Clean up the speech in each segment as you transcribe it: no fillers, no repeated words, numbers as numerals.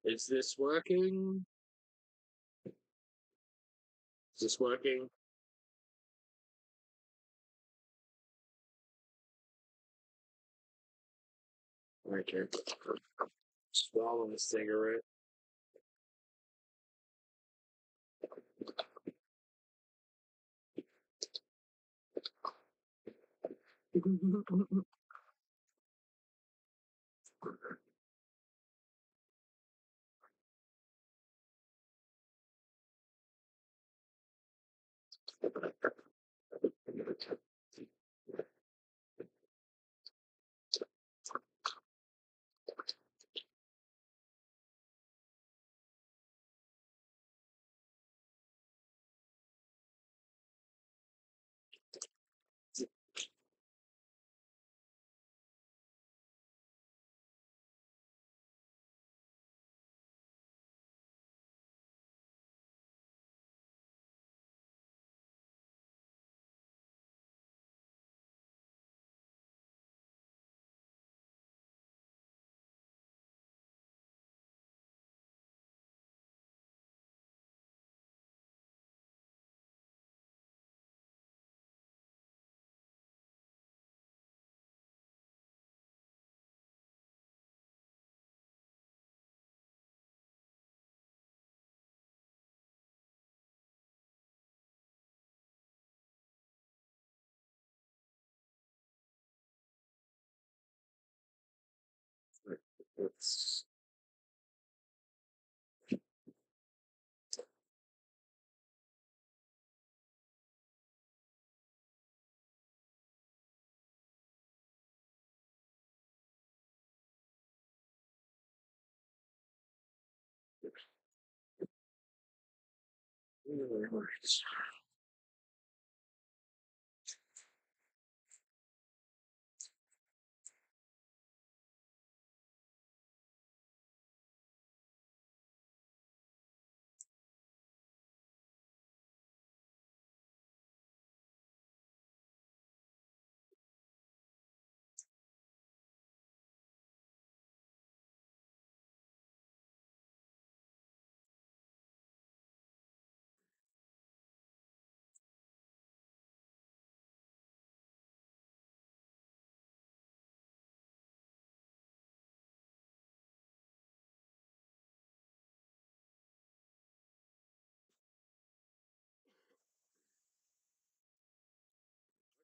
Is this working? Is this working? Okay. Swallowing a cigarette. It's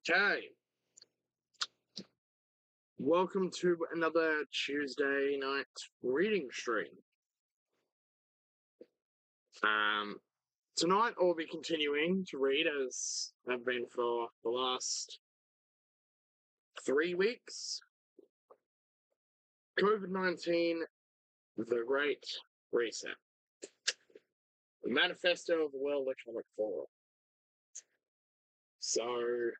okay. Welcome to another Tuesday night reading stream. Tonight I'll be continuing to read as I've been for the last 3 weeks. COVID-19, the Great Reset. The manifesto of the World Economic Forum. So,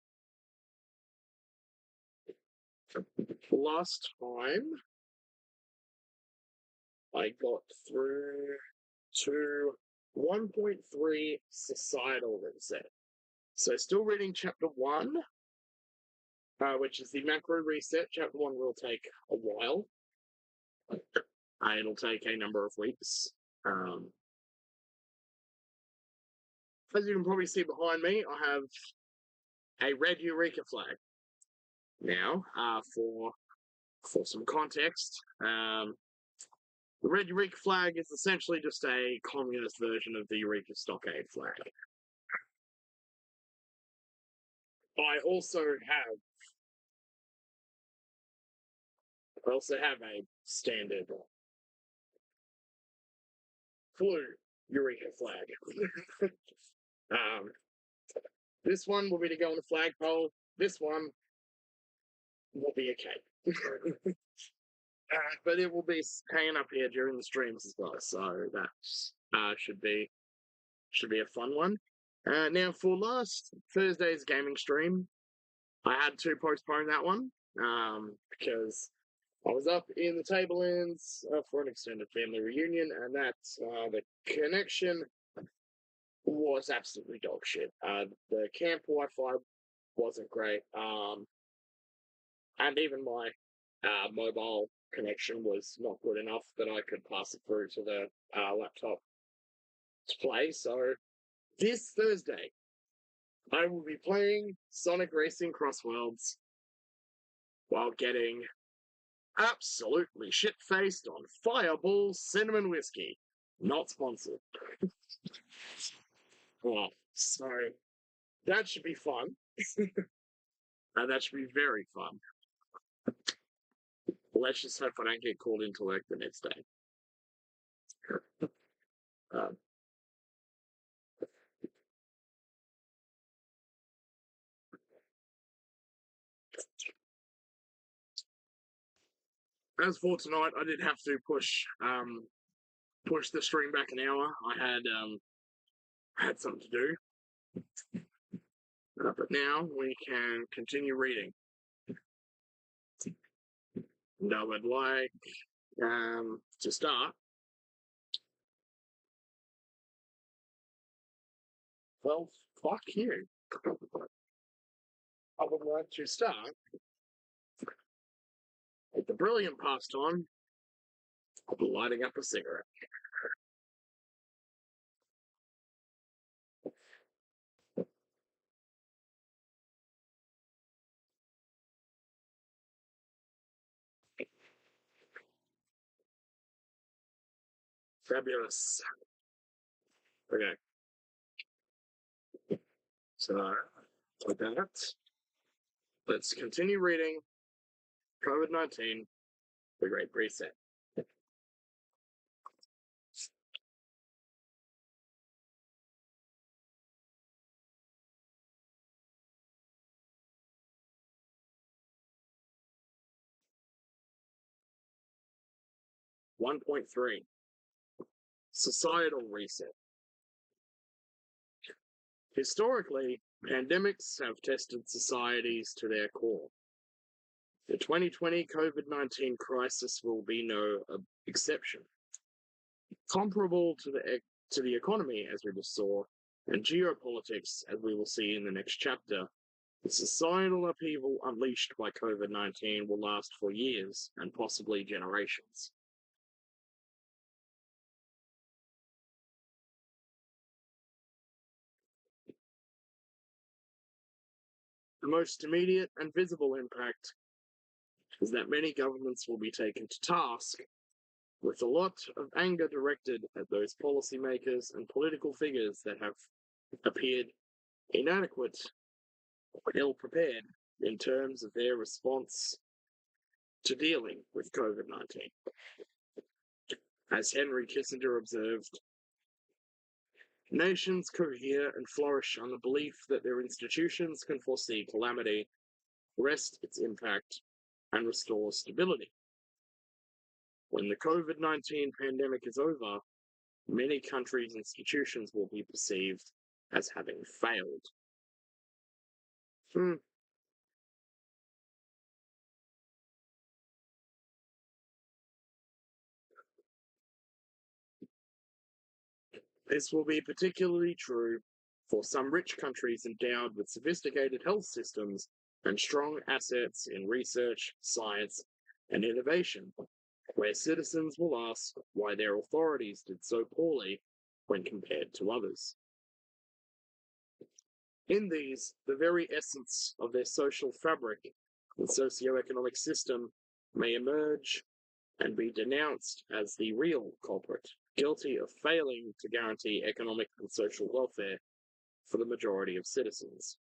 last time I got through to 1.3 societal reset. So, still reading chapter 1, which is the macro reset. Chapter 1 will take a while. It'll take a number of weeks. As you can probably see behind me, I have a red Eureka flag. Now, for some context, the red Eureka flag is essentially just a communist version of the Eureka Stockade flag. I also have a standard blue Eureka flag. This one will be to go on the flagpole. This one will be a cape. But it will be hanging up here during the streams as well, so that should be a fun one. Now, for last Thursday's gaming stream, I had to postpone that one because I was up in the Tablelands for an extended family reunion, and that the connection was absolutely dog shit. The camp Wi-Fi wasn't great, and even my mobile connection was not good enough that I could pass it through to the laptop to play. So this Thursday, I will be playing Sonic Racing Crossworlds while getting absolutely shit-faced on Fireball Cinnamon Whiskey. Not sponsored. Oh, so that should be fun. And that should be very fun. Let's just hope I don't get called into work the next day. Um, as for tonight, I did have to push the stream back an hour. I had something to do, but now we can continue reading. And I would like to start. Well, fuck you. I would like to start with the brilliant pastime of lighting up a cigarette. Fabulous. Okay. So, with that, let's continue reading COVID-19, The Great Reset. One point three. Societal reset. Historically, pandemics have tested societies to their core. The 2020 COVID-19 crisis will be no exception. Comparable to the economy, as we just saw, and geopolitics, as we will see in the next chapter, the societal upheaval unleashed by COVID-19 will last for years and possibly generations. The most immediate and visible impact is that many governments will be taken to task with a lot of anger directed at those policymakers and political figures that have appeared inadequate or ill prepared in terms of their response to dealing with COVID 19. As Henry Kissinger observed, nations cohere and flourish on the belief that their institutions can foresee calamity, arrest its impact, and restore stability. When the COVID 19 pandemic is over, many countries' institutions will be perceived as having failed. This will be particularly true for some rich countries endowed with sophisticated health systems and strong assets in research, science, and innovation, where citizens will ask why their authorities did so poorly when compared to others. In these, the very essence of their social fabric and socio-economic system may emerge and be denounced as the real culprit, guilty of failing to guarantee economic and social welfare for the majority of citizens.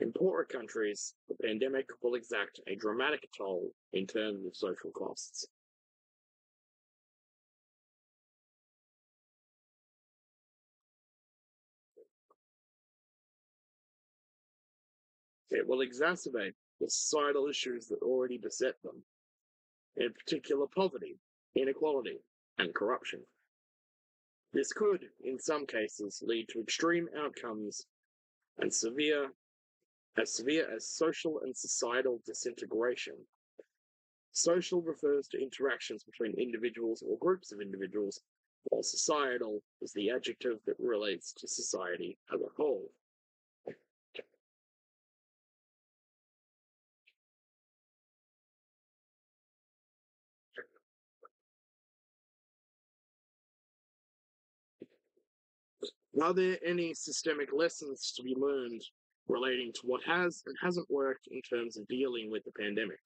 In poorer countries, the pandemic will exact a dramatic toll in terms of social costs. It will exacerbate the societal issues that already beset them, in particular poverty, inequality, and corruption. This could, in some cases, lead to extreme outcomes and as severe as social and societal disintegration. Social refers to interactions between individuals or groups of individuals, while societal is the adjective that relates to society as a whole. Are there any systemic lessons to be learned relating to what has and hasn't worked in terms of dealing with the pandemic?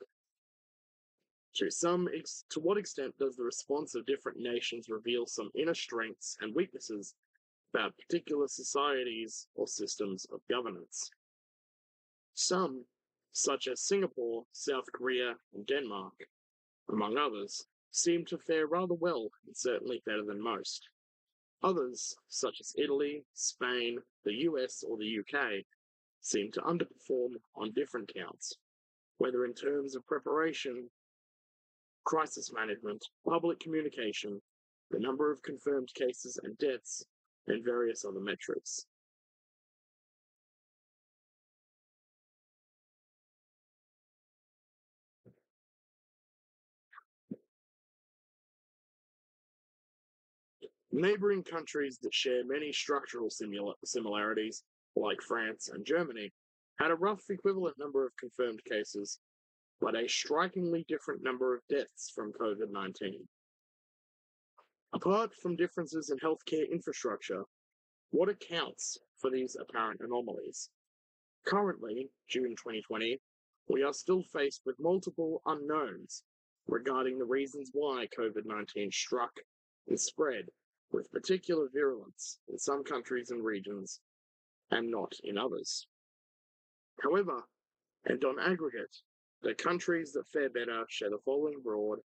To what extent does the response of different nations reveal some inner strengths and weaknesses about particular societies or systems of governance? Some, such as Singapore, South Korea, and Denmark, among others, seem to fare rather well and certainly better than most. Others, such as Italy, Spain, the US, or the UK, seem to underperform on different counts, whether in terms of preparation, crisis management, public communication, the number of confirmed cases and deaths, and various other metrics. Neighboring countries that share many structural similarities, like France and Germany, had a rough equivalent number of confirmed cases, but a strikingly different number of deaths from COVID 19. Apart from differences in healthcare infrastructure, what accounts for these apparent anomalies? Currently, June 2020, we are still faced with multiple unknowns regarding the reasons why COVID 19 struck and spread with particular virulence in some countries and regions and not in others. However, and on aggregate, the countries that fare better share the following broad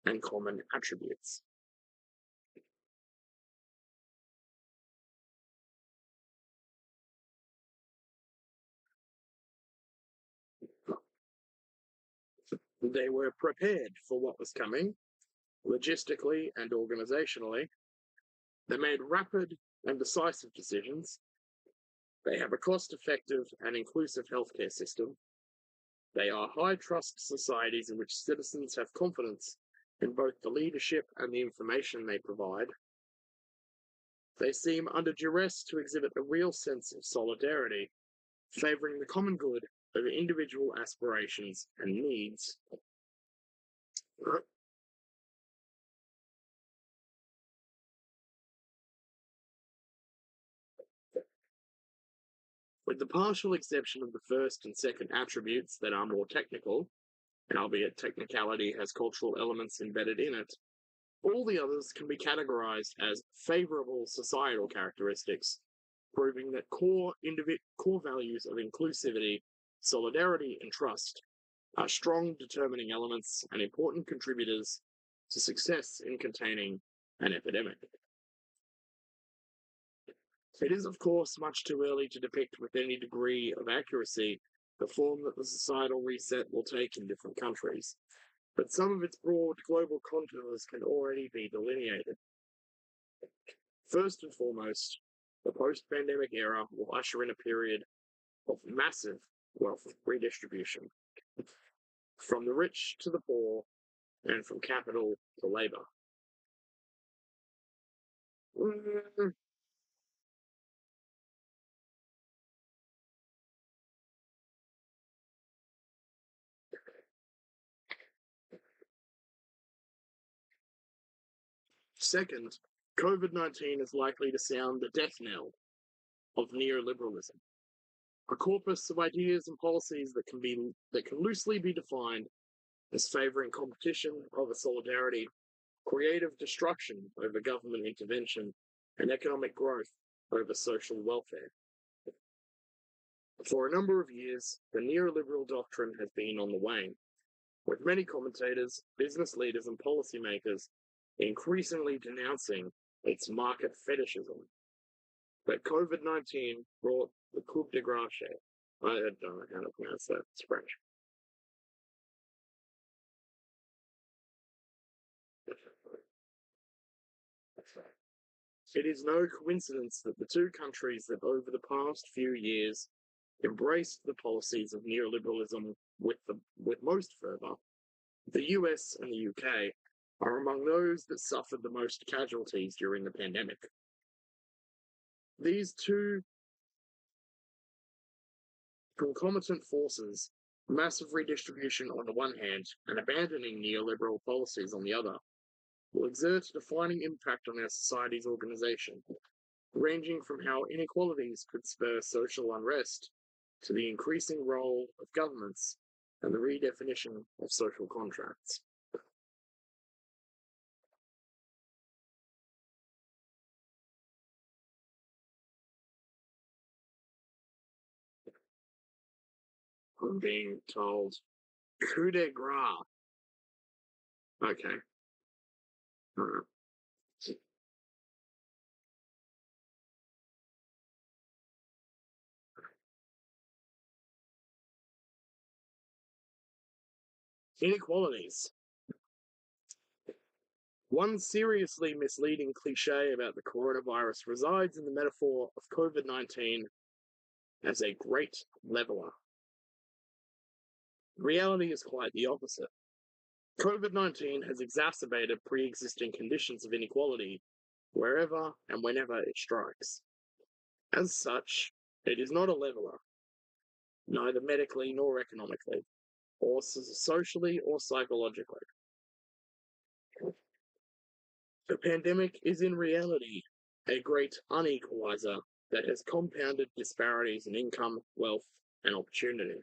and common attributes. They were prepared for what was coming, logistically and organizationally. They made rapid and decisive decisions. They have a cost-effective and inclusive healthcare system. They are high-trust societies in which citizens have confidence in both the leadership and the information they provide. They seem under duress to exhibit a real sense of solidarity, favoring the common good over individual aspirations and needs. With the partial exception of the first and second attributes that are more technical, and albeit technicality has cultural elements embedded in it, all the others can be categorized as favorable societal characteristics, proving that core values of inclusivity, solidarity, and trust are strong determining elements and important contributors to success in containing an epidemic. It is, of course, much too early to depict with any degree of accuracy the form that the societal reset will take in different countries, but some of its broad global contours can already be delineated. First and foremost, the post-pandemic era will usher in a period of massive wealth redistribution, from the rich to the poor, and from capital to labor. Second, COVID 19 is likely to sound the death knell of neoliberalism, a corpus of ideas and policies that can loosely be defined as favoring competition over solidarity, creative destruction over government intervention, and economic growth over social welfare. For a number of years, the neoliberal doctrine has been on the wane, with many commentators, business leaders, and policymakers increasingly denouncing its market fetishism. But COVID 19 brought the coup de grace. I don't know how to pronounce that, it's French. It is no coincidence that the two countries that over the past few years embraced the policies of neoliberalism with most fervor, the US and the UK, are among those that suffered the most casualties during the pandemic. These two concomitant forces, massive redistribution on the one hand and abandoning neoliberal policies on the other, will exert a defining impact on our society's organization, ranging from how inequalities could spur social unrest to the increasing role of governments and the redefinition of social contracts. I'm being told coup de grace. Okay. Uh, Inequalities. One seriously misleading cliche about the coronavirus resides in the metaphor of COVID 19 as a great leveler. Reality is quite the opposite. COVID 19 has exacerbated pre existing conditions of inequality wherever and whenever it strikes. As such, it is not a leveler, neither medically nor economically, or socially or psychologically. The pandemic is in reality a great unequalizer that has compounded disparities in income, wealth, and opportunity.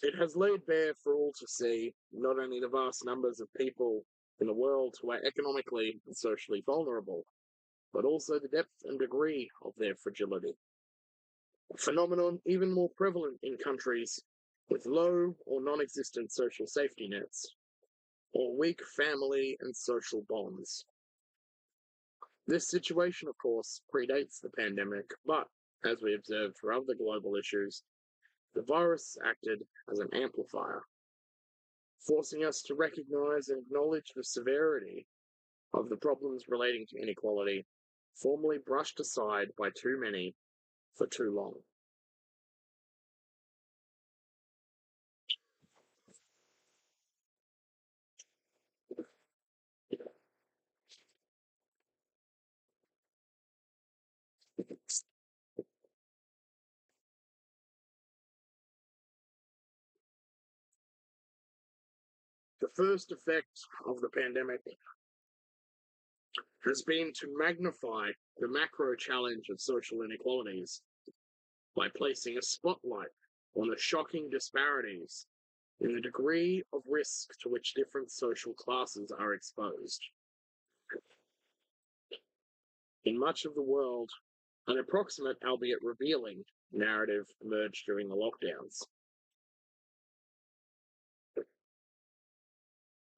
It has laid bare for all to see not only the vast numbers of people in the world who are economically and socially vulnerable, but also the depth and degree of their fragility. A phenomenon even more prevalent in countries with low or non existent social safety nets, or weak family and social bonds. This situation, of course, predates the pandemic, but as we observed for other global issues, the virus acted as an amplifier, forcing us to recognize and acknowledge the severity of the problems relating to inequality, formerly brushed aside by too many for too long. The first effect of the pandemic has been to magnify the macro challenge of social inequalities by placing a spotlight on the shocking disparities in the degree of risk to which different social classes are exposed. In much of the world, an approximate, albeit revealing, narrative emerged during the lockdowns.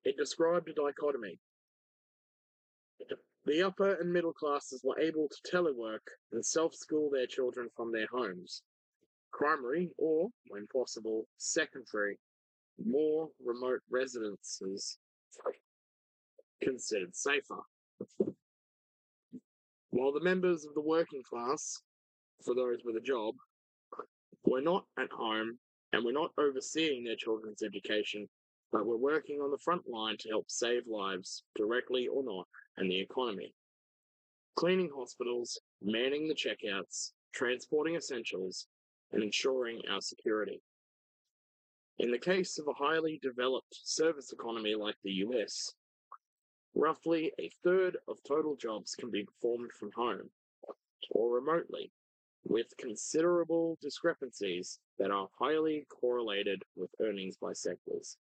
It described a dichotomy. The upper and middle classes were able to telework and self school their children from their homes. Primary, or, when possible, secondary, more remote residences considered safer. While the members of the working class, for those with a job, were not at home and were not overseeing their children's education, but were working on the front line to help save lives, directly or not, and the economy. Cleaning hospitals, manning the checkouts, transporting essentials, and ensuring our security. In the case of a highly developed service economy like the US, roughly a third of total jobs can be performed from home or remotely, with considerable discrepancies that are highly correlated with earnings by sectors.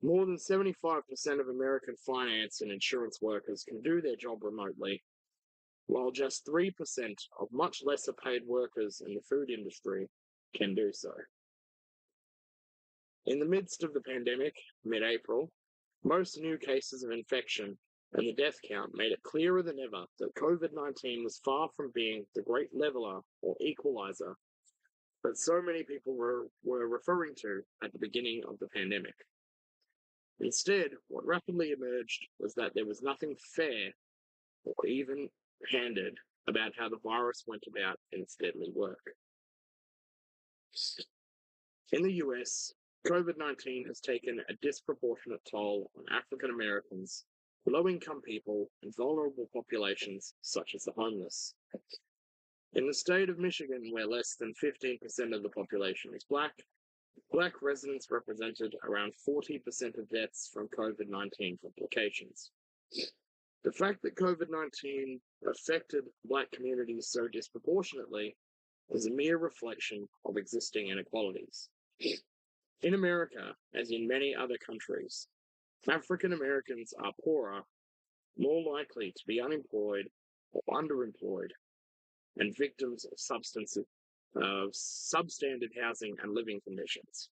More than 75% of American finance and insurance workers can do their job remotely, while just 3% of much lesser paid workers in the food industry can do so. In the midst of the pandemic, mid April, most new cases of infection and the death count made it clearer than ever that COVID 19 was far from being the great leveler or equalizer that so many people were referring to at the beginning of the pandemic. Instead, what rapidly emerged was that there was nothing fair or even handed about how the virus went about its deadly work. In the US, COVID-19 has taken a disproportionate toll on African Americans, low-income people, and vulnerable populations such as the homeless. In the state of Michigan, where less than 15% of the population is Black residents represented around 40% of deaths from COVID-19 complications. The fact that COVID-19 affected Black communities so disproportionately is a mere reflection of existing inequalities. In America, as in many other countries, African Americans are poorer, more likely to be unemployed or underemployed, and victims of substandard housing and living conditions.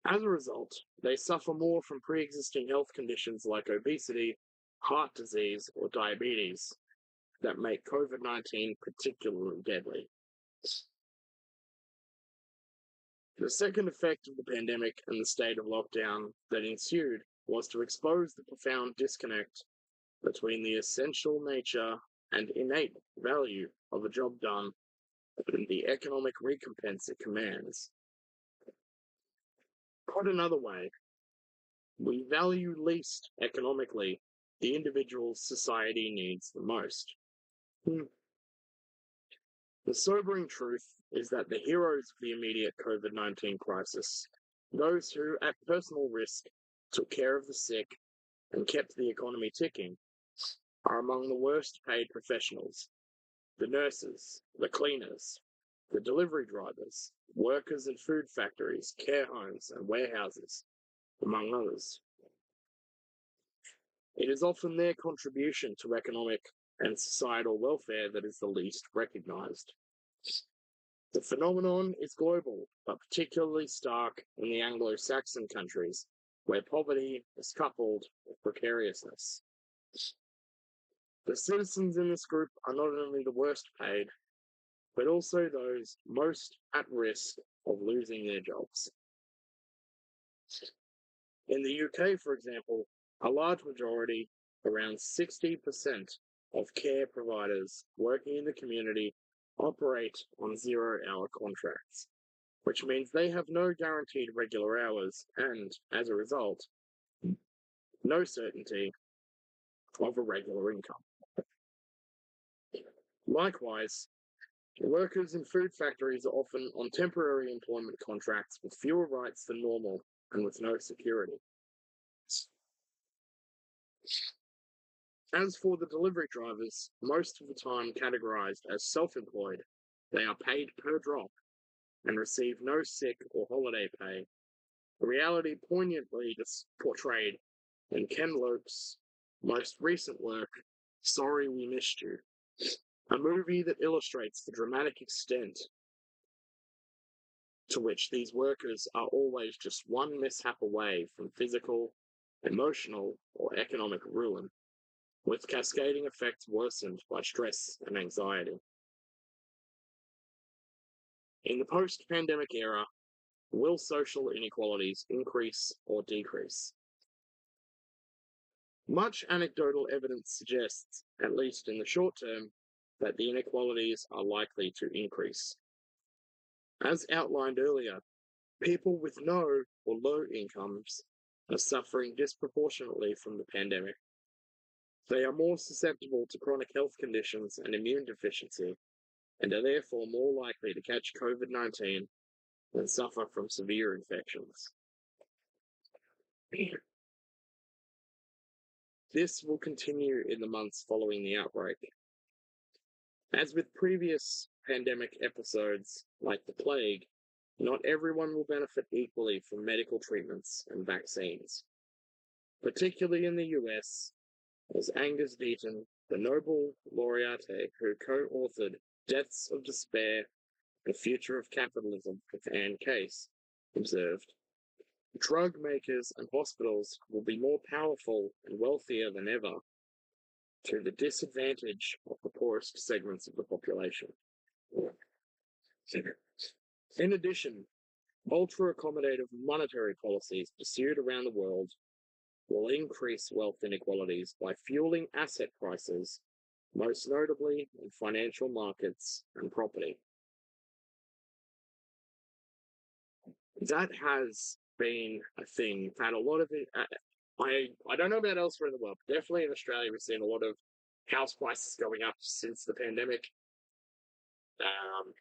As a result, they suffer more from pre-existing health conditions like obesity, heart disease, or diabetes that make COVID-19 particularly deadly. The second effect of the pandemic and the state of lockdown that ensued was to expose the profound disconnect between the essential nature and innate value of a job done and the economic recompense it commands. Put another way, we value least economically the individuals society needs the most. The sobering truth is that the heroes of the immediate COVID-19 crisis, those who, at personal risk, took care of the sick and kept the economy ticking, are among the worst paid professionals. The nurses, the cleaners, the delivery drivers, workers in food factories, care homes, and warehouses, among others. It is often their contribution to economic and societal welfare that is the least recognized. The phenomenon is global, but particularly stark in the Anglo-Saxon countries, where poverty is coupled with precariousness. The citizens in this group are not only the worst paid, but also those most at risk of losing their jobs. In the UK, for example, a large majority, around 60% of care providers working in the community operate on zero-hour contracts, which means they have no guaranteed regular hours and, as a result, no certainty of a regular income. Likewise, workers in food factories are often on temporary employment contracts with fewer rights than normal and with no security. As for the delivery drivers, most of the time categorized as self-employed, they are paid per drop and receive no sick or holiday pay, a reality poignantly portrayed in Ken Loach's most recent work, Sorry We Missed You, a movie that illustrates the dramatic extent to which these workers are always just one mishap away from physical, emotional, or economic ruin, with cascading effects worsened by stress and anxiety. In the post-pandemic era, will social inequalities increase or decrease? Much anecdotal evidence suggests, at least in the short term, that the inequalities are likely to increase. As outlined earlier, people with no or low incomes are suffering disproportionately from the pandemic. They are more susceptible to chronic health conditions and immune deficiency, and are therefore more likely to catch COVID-19 and suffer from severe infections. This will continue in the months following the outbreak. As with previous pandemic episodes, like the plague, not everyone will benefit equally from medical treatments and vaccines. Particularly in the US, as Angus Deaton, the Nobel laureate who co-authored Deaths of Despair, The Future of Capitalism with Anne Case, observed, drug makers and hospitals will be more powerful and wealthier than ever, to the disadvantage of the poorest segments of the population. In addition, ultra-accommodative monetary policies pursued around the world will increase wealth inequalities by fueling asset prices, most notably in financial markets and property. that has been a thing. Had a lot of it. I don't know about elsewhere in the world. But definitely in Australia, we've seen a lot of house prices going up since the pandemic. Um,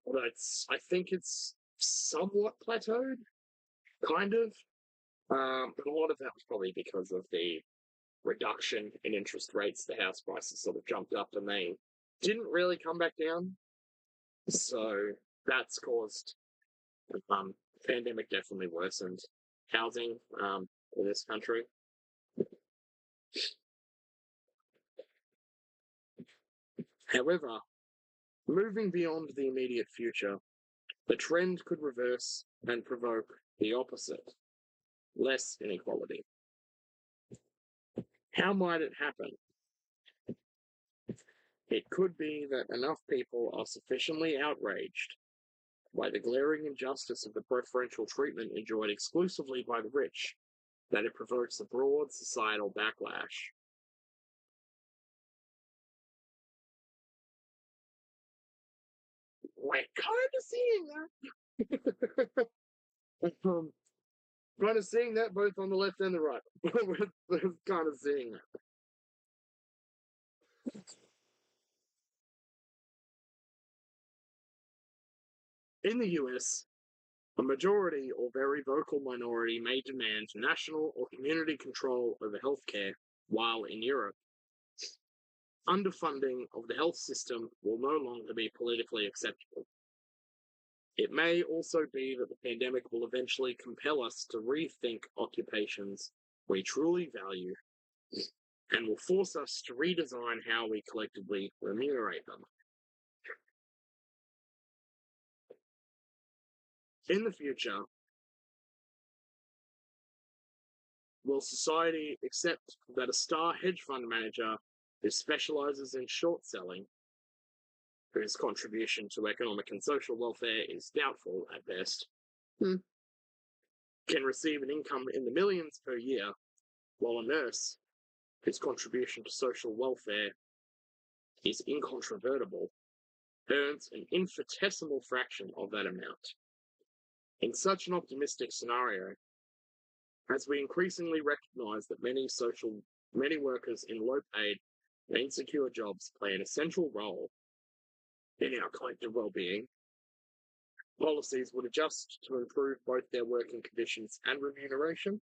but I think it's somewhat plateaued, kind of. But a lot of that was probably because of the reduction in interest rates. The house prices sort of jumped up, and they didn't really come back down. So that's caused um, pandemic definitely worsened housing in this country. However, moving beyond the immediate future, the trend could reverse and provoke the opposite, less inequality. How might it happen? It could be that enough people are sufficiently outraged by the glaring injustice of the preferential treatment enjoyed exclusively by the rich that it provokes a broad societal backlash. We're kind of seeing that. Kind of seeing that both on the left and the right. We're kind of seeing that. In the US, a majority or very vocal minority may demand national or community control over healthcare, while in Europe, underfunding of the health system will no longer be politically acceptable. It may also be that the pandemic will eventually compel us to rethink occupations we truly value and will force us to redesign how we collectively remunerate them. In the future, will society accept that a star hedge fund manager who specializes in short selling, whose contribution to economic and social welfare is doubtful at best, can receive an income in the millions per year, while a nurse, whose contribution to social welfare is incontrovertible, earns an infinitesimal fraction of that amount? In such an optimistic scenario, as we increasingly recognize that many workers in low paid and insecure jobs play an essential role in our collective well-being, policies would adjust to improve both their working conditions and remuneration.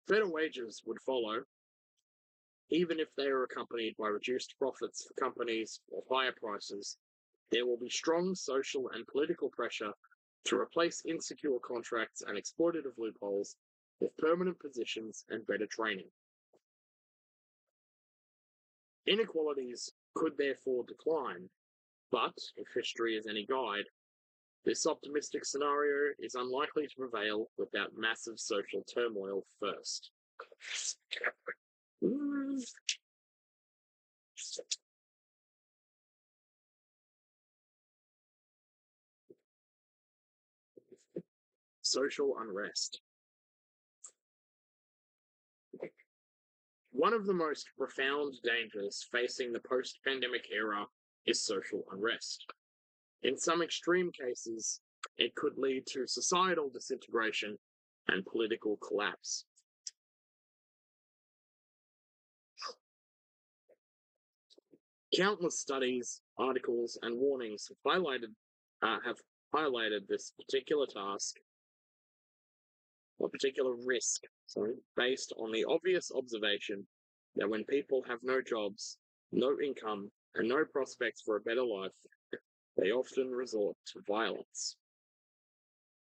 Better wages would follow, even if they are accompanied by reduced profits for companies or higher prices. There will be strong social and political pressure to replace insecure contracts and exploitative loopholes with permanent positions and better training. Inequalities could therefore decline, but if history is any guide, this optimistic scenario is unlikely to prevail without massive social turmoil first. Social unrest. One of the most profound dangers facing the post-pandemic era is social unrest. In some extreme cases, it could lead to societal disintegration and political collapse. Countless studies, articles, and warnings have highlighted this particular task or particular risk, based on the obvious observation that when people have no jobs, no income, and no prospects for a better life, they often resort to violence.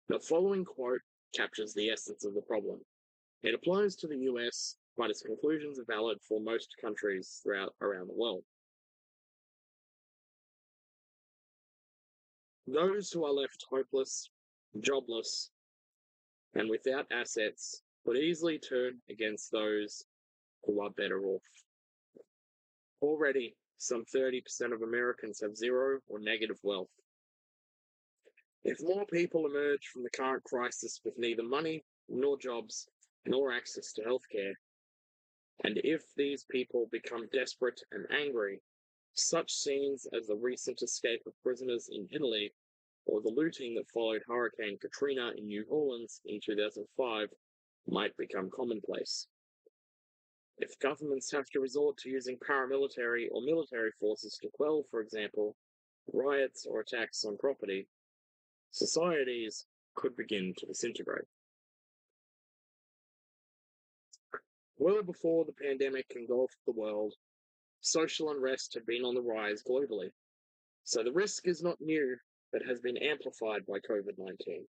The following quote captures the essence of the problem. It applies to the US, but its conclusions are valid for most countries around the world. Those who are left hopeless, jobless, and without assets would easily turn against those who are better off. Already, some 30% of Americans have zero or negative wealth. If more people emerge from the current crisis with neither money, nor jobs, nor access to healthcare, and if these people become desperate and angry, such scenes as the recent escape of prisoners in Italy or the looting that followed Hurricane Katrina in New Orleans in 2005 might become commonplace. If governments have to resort to using paramilitary or military forces to quell, for example, riots or attacks on property, societies could begin to disintegrate. Well before the pandemic engulfed the world, social unrest had been on the rise globally. So the risk is not new, but has been amplified by COVID-19.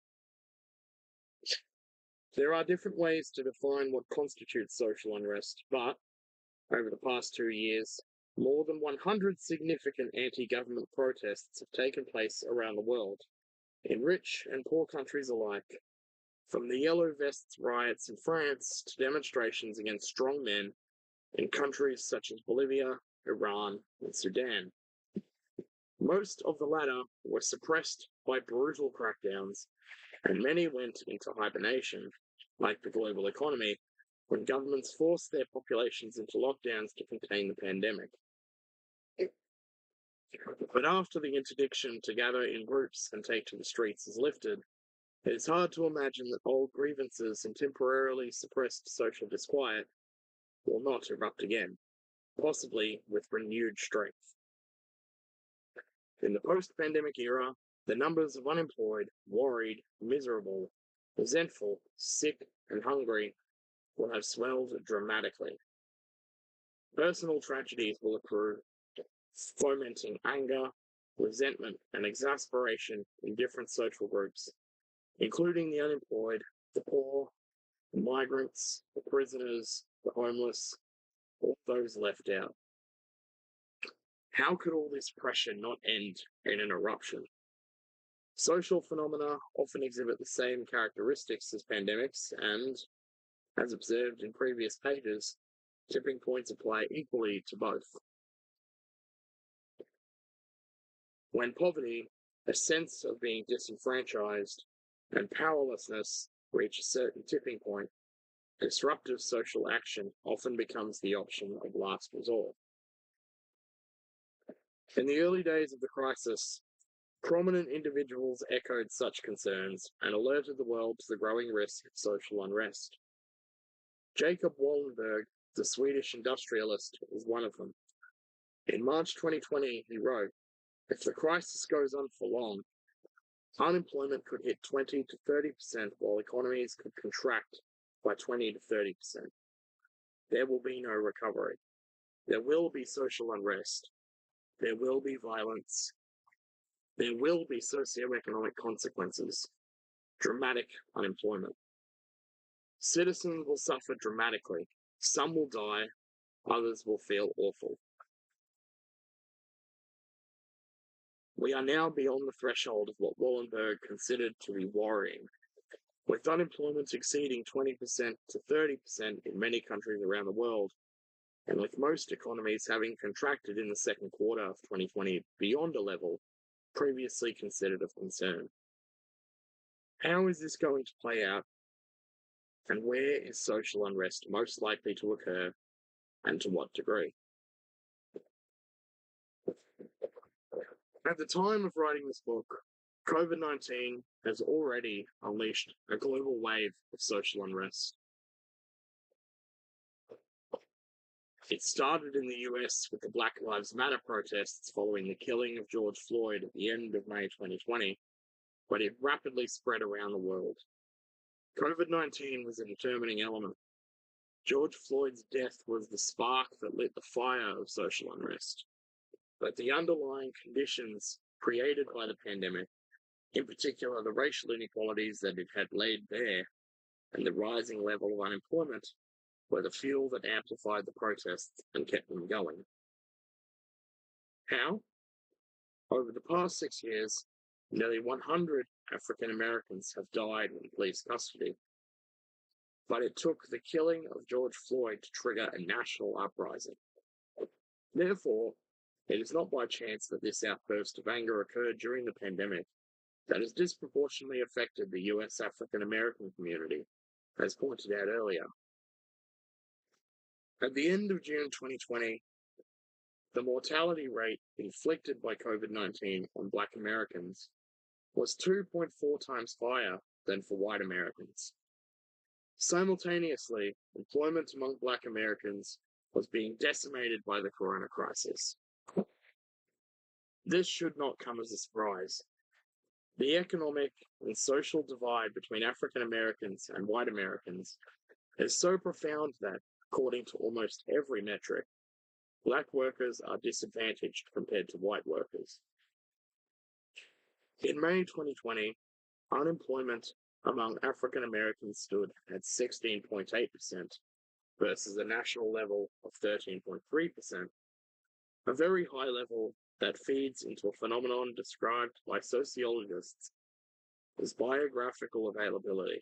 There are different ways to define what constitutes social unrest, but over the past 2 years, more than 100 significant anti-government protests have taken place around the world, in rich and poor countries alike, from the Yellow Vests riots in France to demonstrations against strongmen in countries such as Bolivia, Iran, and Sudan. Most of the latter were suppressed by brutal crackdowns, and many went into hibernation, like the global economy, when governments forced their populations into lockdowns to contain the pandemic. But after the interdiction to gather in groups and take to the streets is lifted, it is hard to imagine that old grievances and temporarily suppressed social disquiet will not erupt again, possibly with renewed strength. In the post-pandemic era, the numbers of unemployed, worried, miserable, resentful, sick, and hungry will have swelled dramatically. Personal tragedies will accrue, fomenting anger, resentment, and exasperation in different social groups, including the unemployed, the poor, the migrants, the prisoners, the homeless, all those left out. How could all this pressure not end in an eruption? Social phenomena often exhibit the same characteristics as pandemics, and, as observed in previous pages, tipping points apply equally to both. When poverty, a sense of being disenfranchised, and powerlessness reach a certain tipping point, disruptive social action often becomes the option of last resort. In the early days of the crisis, prominent individuals echoed such concerns and alerted the world to the growing risk of social unrest. Jacob Wallenberg, the Swedish industrialist, was one of them. In March 2020, he wrote, "If the crisis goes on for long, unemployment could hit 20 to 30%, while economies could contract by 20 to 30%. There will be no recovery. There will be social unrest. There will be violence. There will be socioeconomic consequences. Dramatic unemployment. Citizens will suffer dramatically. Some will die. Others will feel awful. We are now beyond the threshold of what Wallenberg considered to be worrying, with unemployment exceeding 20% to 30% in many countries around the world, and with most economies having contracted in the second quarter of 2020 beyond a level previously considered of concern. How is this going to play out? And where is social unrest most likely to occur, and to what degree? At the time of writing this book, COVID-19 has already unleashed a global wave of social unrest. It started in the US with the Black Lives Matter protests following the killing of George Floyd at the end of May 2020, but it rapidly spread around the world. COVID-19 was a determining element. George Floyd's death was the spark that lit the fire of social unrest. But the underlying conditions created by the pandemic, in particular the racial inequalities that it had laid bare, and the rising level of unemployment, were the fuel that amplified the protests and kept them going. How? Over the past 6 years, nearly 100 African Americans have died in police custody. But it took the killing of George Floyd to trigger a national uprising. Therefore, it is not by chance that this outburst of anger occurred during the pandemic that has disproportionately affected the US African American community, as pointed out earlier. At the end of June 2020, the mortality rate inflicted by COVID-19 on Black Americans was 2.4 times higher than for white Americans. Simultaneously, employment among Black Americans was being decimated by the corona crisis. This should not come as a surprise. The economic and social divide between African Americans and white Americans is so profound that, according to almost every metric, Black workers are disadvantaged compared to white workers. In May 2020, unemployment among African Americans stood at 16.8% versus a national level of 13.3%, a very high level that feeds into a phenomenon described by sociologists as biographical availability.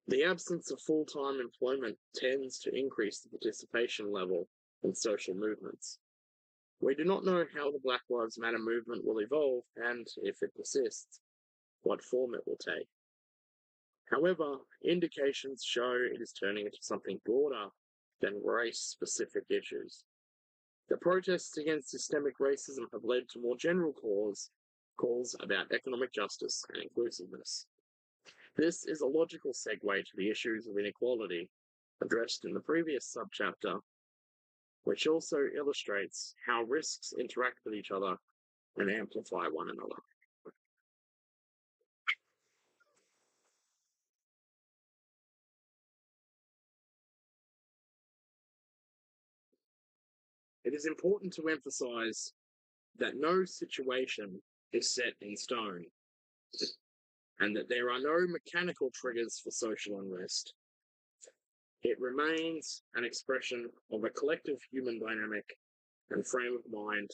The absence of full-time employment tends to increase the participation level in social movements. We do not know how the Black Lives Matter movement will evolve and, if it persists, what form it will take. However, indications show it is turning into something broader than race-specific issues. The protests against systemic racism have led to more general calls about economic justice and inclusiveness. This is a logical segue to the issues of inequality addressed in the previous subchapter, which also illustrates how risks interact with each other and amplify one another. It is important to emphasize that no situation is set in stone, and that there are no mechanical triggers for social unrest. It remains an expression of a collective human dynamic and frame of mind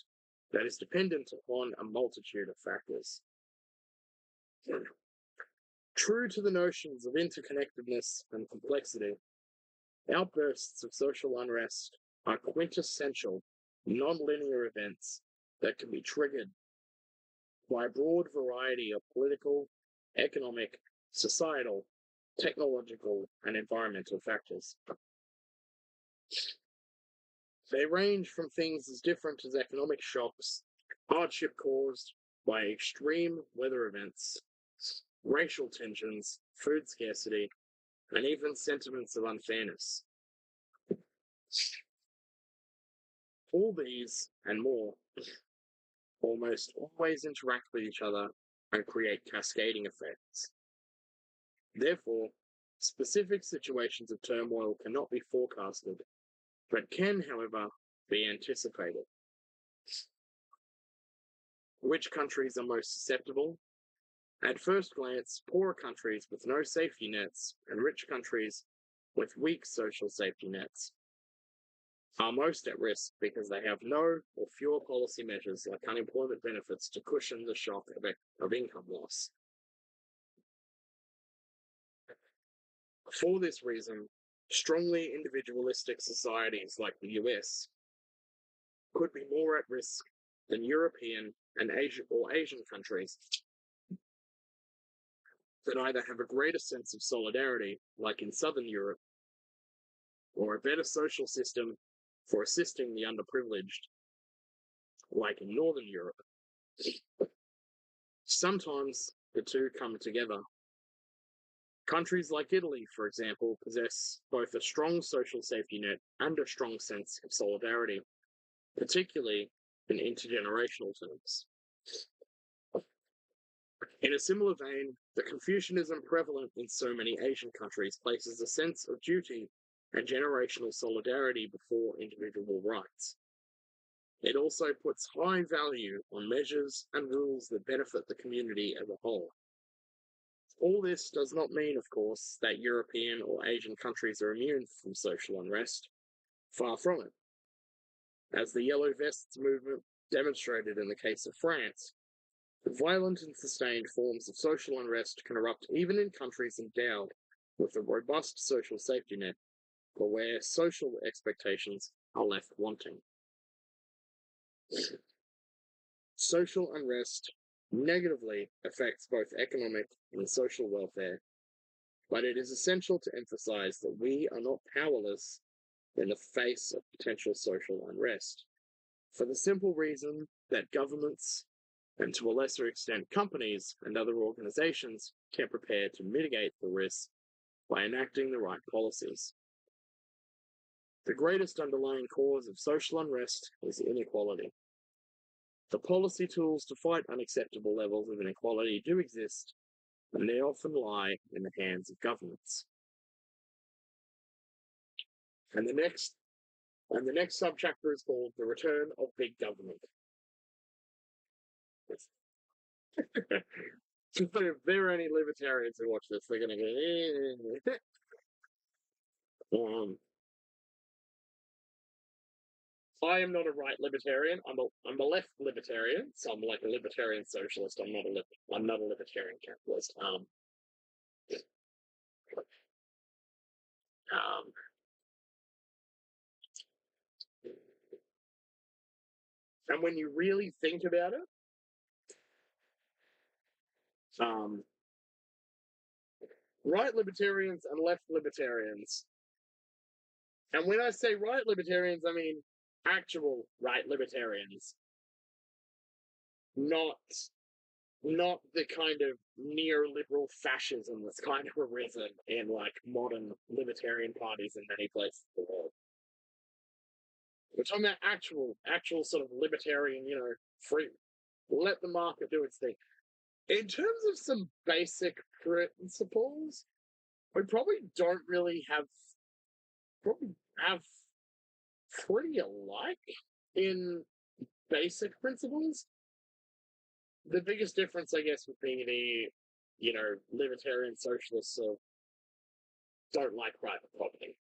that is dependent upon a multitude of factors. True to the notions of interconnectedness and complexity, outbursts of social unrest are quintessential, non-linear events that can be triggered by a broad variety of political, economic, societal, technological, and environmental factors. They range from things as different as economic shocks, hardship caused by extreme weather events, racial tensions, food scarcity, and even sentiments of unfairness. All these and more almost always interact with each other and create cascading effects. Therefore, specific situations of turmoil cannot be forecasted, but can, however, be anticipated. Which countries are most susceptible? At first glance, poorer countries with no safety nets and rich countries with weak social safety nets are most at risk because they have no or fewer policy measures like unemployment benefits to cushion the shock of income loss. For this reason, strongly individualistic societies like the US could be more at risk than European and Asian countries that either have a greater sense of solidarity, like in Southern Europe, or a better social system for assisting the underprivileged, like in Northern Europe. Sometimes the two come together. Countries like Italy, for example, possess both a strong social safety net and a strong sense of solidarity, particularly in intergenerational terms. In a similar vein, the Confucianism prevalent in so many Asian countries places a sense of duty and generational solidarity before individual rights. It also puts high value on measures and rules that benefit the community as a whole. All this does not mean, of course, that European or Asian countries are immune from social unrest. Far from it. As the Yellow Vests movement demonstrated in the case of France, violent and sustained forms of social unrest can erupt even in countries endowed with a robust social safety net, or where social expectations are left wanting. Social unrest negatively affects both economic and social welfare, but it is essential to emphasize that we are not powerless in the face of potential social unrest, for the simple reason that governments and to a lesser extent, companies and other organizations can prepare to mitigate the risk by enacting the right policies. The greatest underlying cause of social unrest is inequality. The policy tools to fight unacceptable levels of inequality do exist, and they often lie in the hands of governments. And the next subchapter is called The Return of Big Government. If there are any libertarians who watch this, they're going to go, I am not a right libertarian. I'm a left libertarian, so I'm like a libertarian socialist. I'm not a libertarian capitalist. Um, and when you really think about it, right libertarians and left libertarians. And when I say right libertarians, I mean actual right libertarians, not the kind of neoliberal fascism that's kind of arisen in like modern libertarian parties in many places of the world. We're talking about actual sort of libertarian, free, let the market do its thing. In terms of some basic principles, we probably don't really have pretty alike in basic principles. The biggest difference, I guess, would be libertarian socialists don't like private property.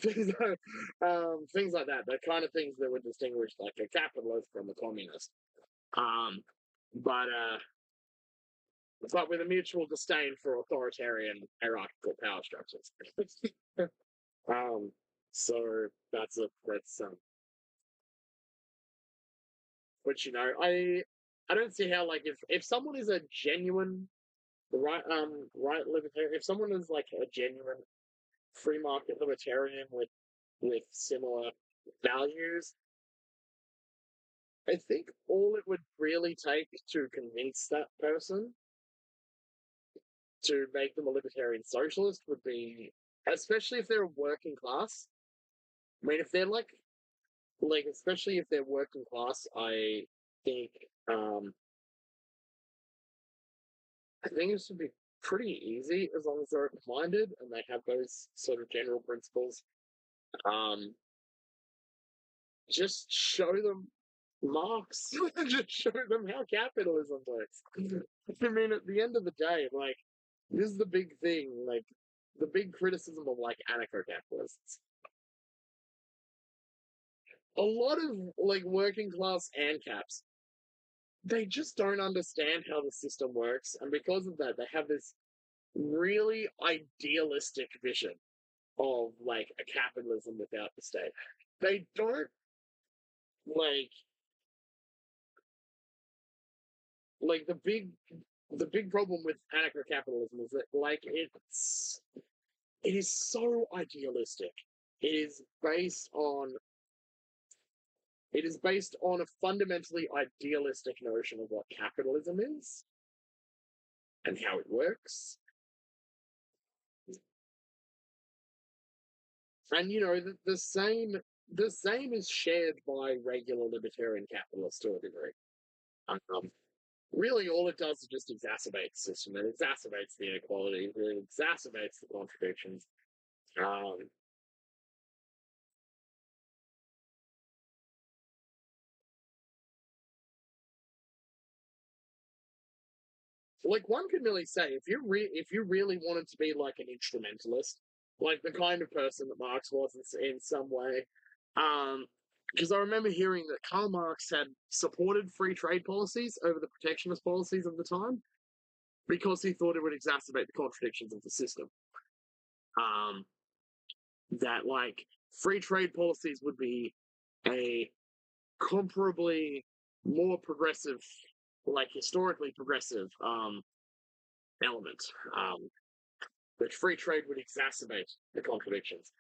Things like that. The kind of things that would distinguish like a capitalist from a communist. But with a mutual disdain for authoritarian hierarchical power structures. So that's which I don't see how like if someone is a genuine right libertarian, if someone is like a genuine free market libertarian with similar values, I think all it would really take to convince that person to make them a libertarian socialist would be, especially if they're a working class. I mean, if they're like especially if they're working class, think um I think this would be pretty easy as long as they're open-minded and they have those sort of general principles. Um, just show them Marx. Just show them how capitalism works. I mean, at the end of the day, like this is the big thing. Like the big criticism of like anarcho-capitalists. A lot of like working class ANCAPs, they just don't understand how the system works, and because of that, they have this really idealistic vision of like a capitalism without the state. They don't like the big problem with anarcho-capitalism is that like it is so idealistic. It is based on a fundamentally idealistic notion of what capitalism is and how it works. And the same is shared by regular libertarian capitalists to a degree. Um, really, all it does is just exacerbate the system. It exacerbates the inequality. It exacerbates the contradictions. Um, like one could really say, if you really wanted to be like an instrumentalist, like the kind of person that Marx was in some way, because I remember hearing that Karl Marx had supported free trade policies over the protectionist policies of the time because he thought it would exacerbate the contradictions of the system. Um, that like free trade policies would be a comparably more progressive, like historically progressive element. That free trade would exacerbate the contradictions.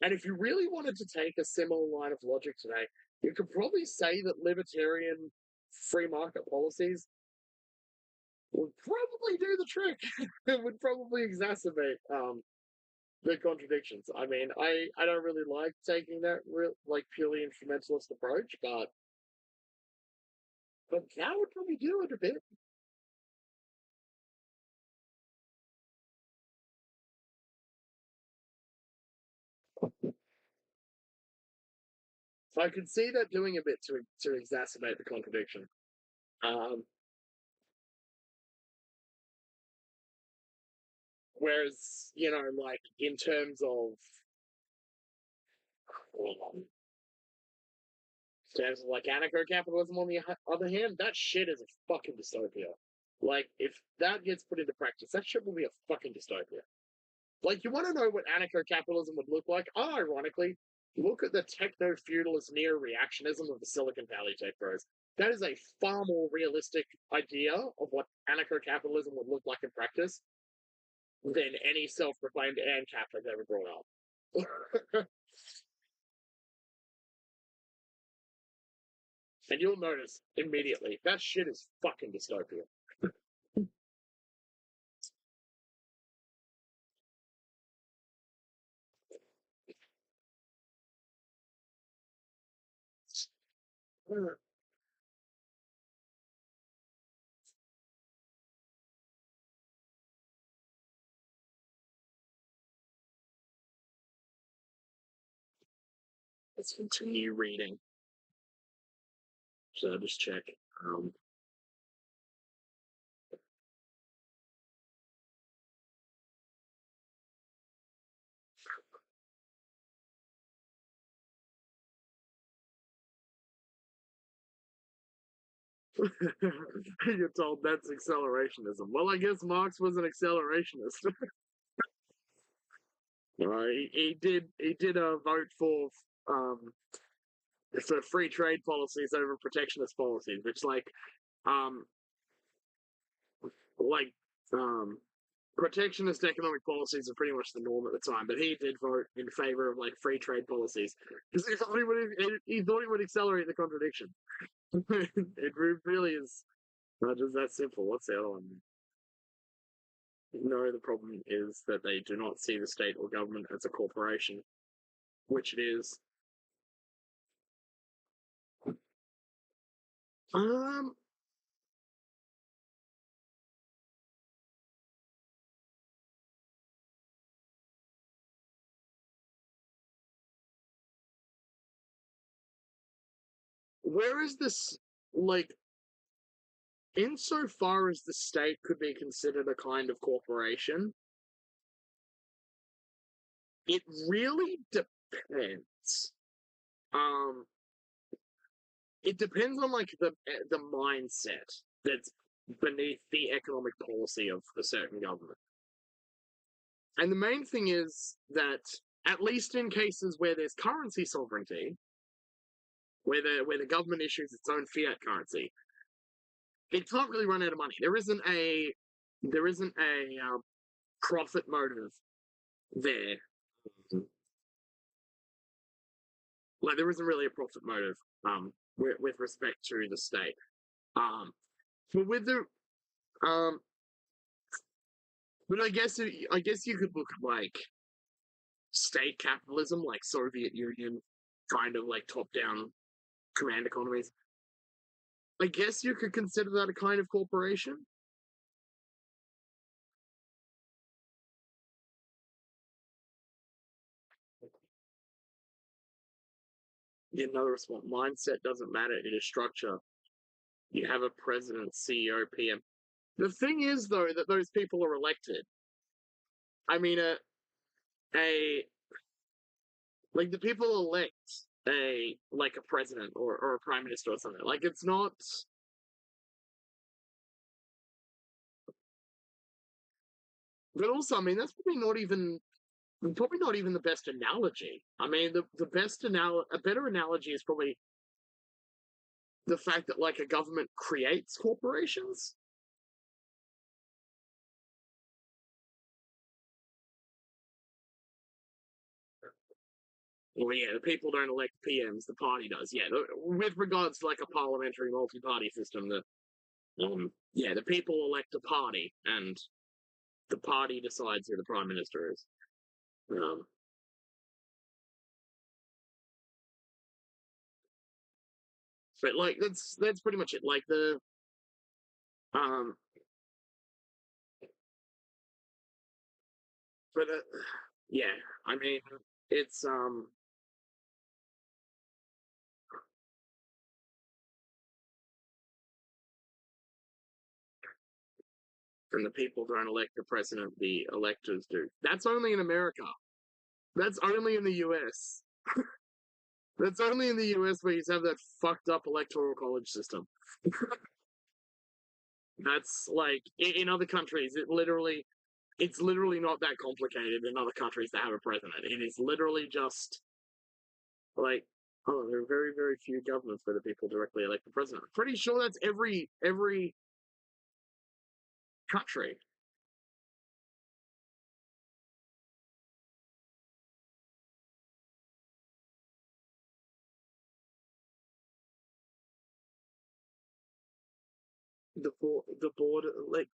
And if you really wanted to take a similar line of logic today, you could probably say that libertarian free market policies would probably do the trick. It would probably exacerbate the contradictions. I mean, I don't really like taking that like purely instrumentalist approach, but that would probably do it a bit. So I could see that doing a bit to exacerbate the contradiction. Um, Whereas, like in terms of like anarcho-capitalism, on the other hand, that shit is a fucking dystopia. Like, if that gets put into practice, that shit will be a fucking dystopia. Like, you want to know what anarcho-capitalism would look like? Ironically, look at the techno-feudalist neo-reactionism of the Silicon Valley tech bros. That is a far more realistic idea of what anarcho-capitalism would look like in practice than any self-proclaimed ANCAP has ever brought up. And you'll notice immediately that shit is fucking dystopia. Let's continue reading. So just check. Um, You're told that's accelerationism. Well, I guess Marx was an accelerationist. He did a vote um for free trade policies over protectionist policies, which um like um protectionist economic policies are pretty much the norm at the time. But he did vote in favor of like free trade policies because he thought he would accelerate the contradiction. It really is not just that simple. What's the other one? No, the problem is that they do not see the state or government as a corporation, which it is. Um, where is this like insofar as the state could be considered a kind of corporation? It really depends. Um, it depends on like the mindset that's beneath the economic policy of a certain government. And the main thing is that at least in cases where there's currency sovereignty, where the government issues its own fiat currency, it can't really run out of money. There isn't a profit motive there. Like there isn't really a profit motive with respect to the state. Um, but with the um, but I guess you could look at like state capitalism, like Soviet Union, kind of like top down command economies. I guess you could consider that a kind of corporation. Another response: mindset doesn't matter; it is structure. You have a president, CEO, PM. The thing is, though, that those people are elected. I mean, a like the people elect a like a president or a prime minister or something. Like it's not. But also, I mean, that's probably not even the best analogy. I mean, a better analogy is probably the fact that like a government creates corporations. Well, yeah, the people don't elect PMs, the party does. Yeah, with regards to like a parliamentary multi-party system, yeah, the people elect a party, and the party decides who the prime minister is. Um, but like that's pretty much it. Like the um, but yeah, I mean it's and the people don't elect the president, the electors do. That's only in America. That's only in the US. That's only in the US where you have that fucked up electoral college system. That's like in other countries, it's literally not that complicated in other countries to have a president. It is literally just like, oh, there are very, very few governments where the people directly elect the president. I'm pretty sure that's every country. The board like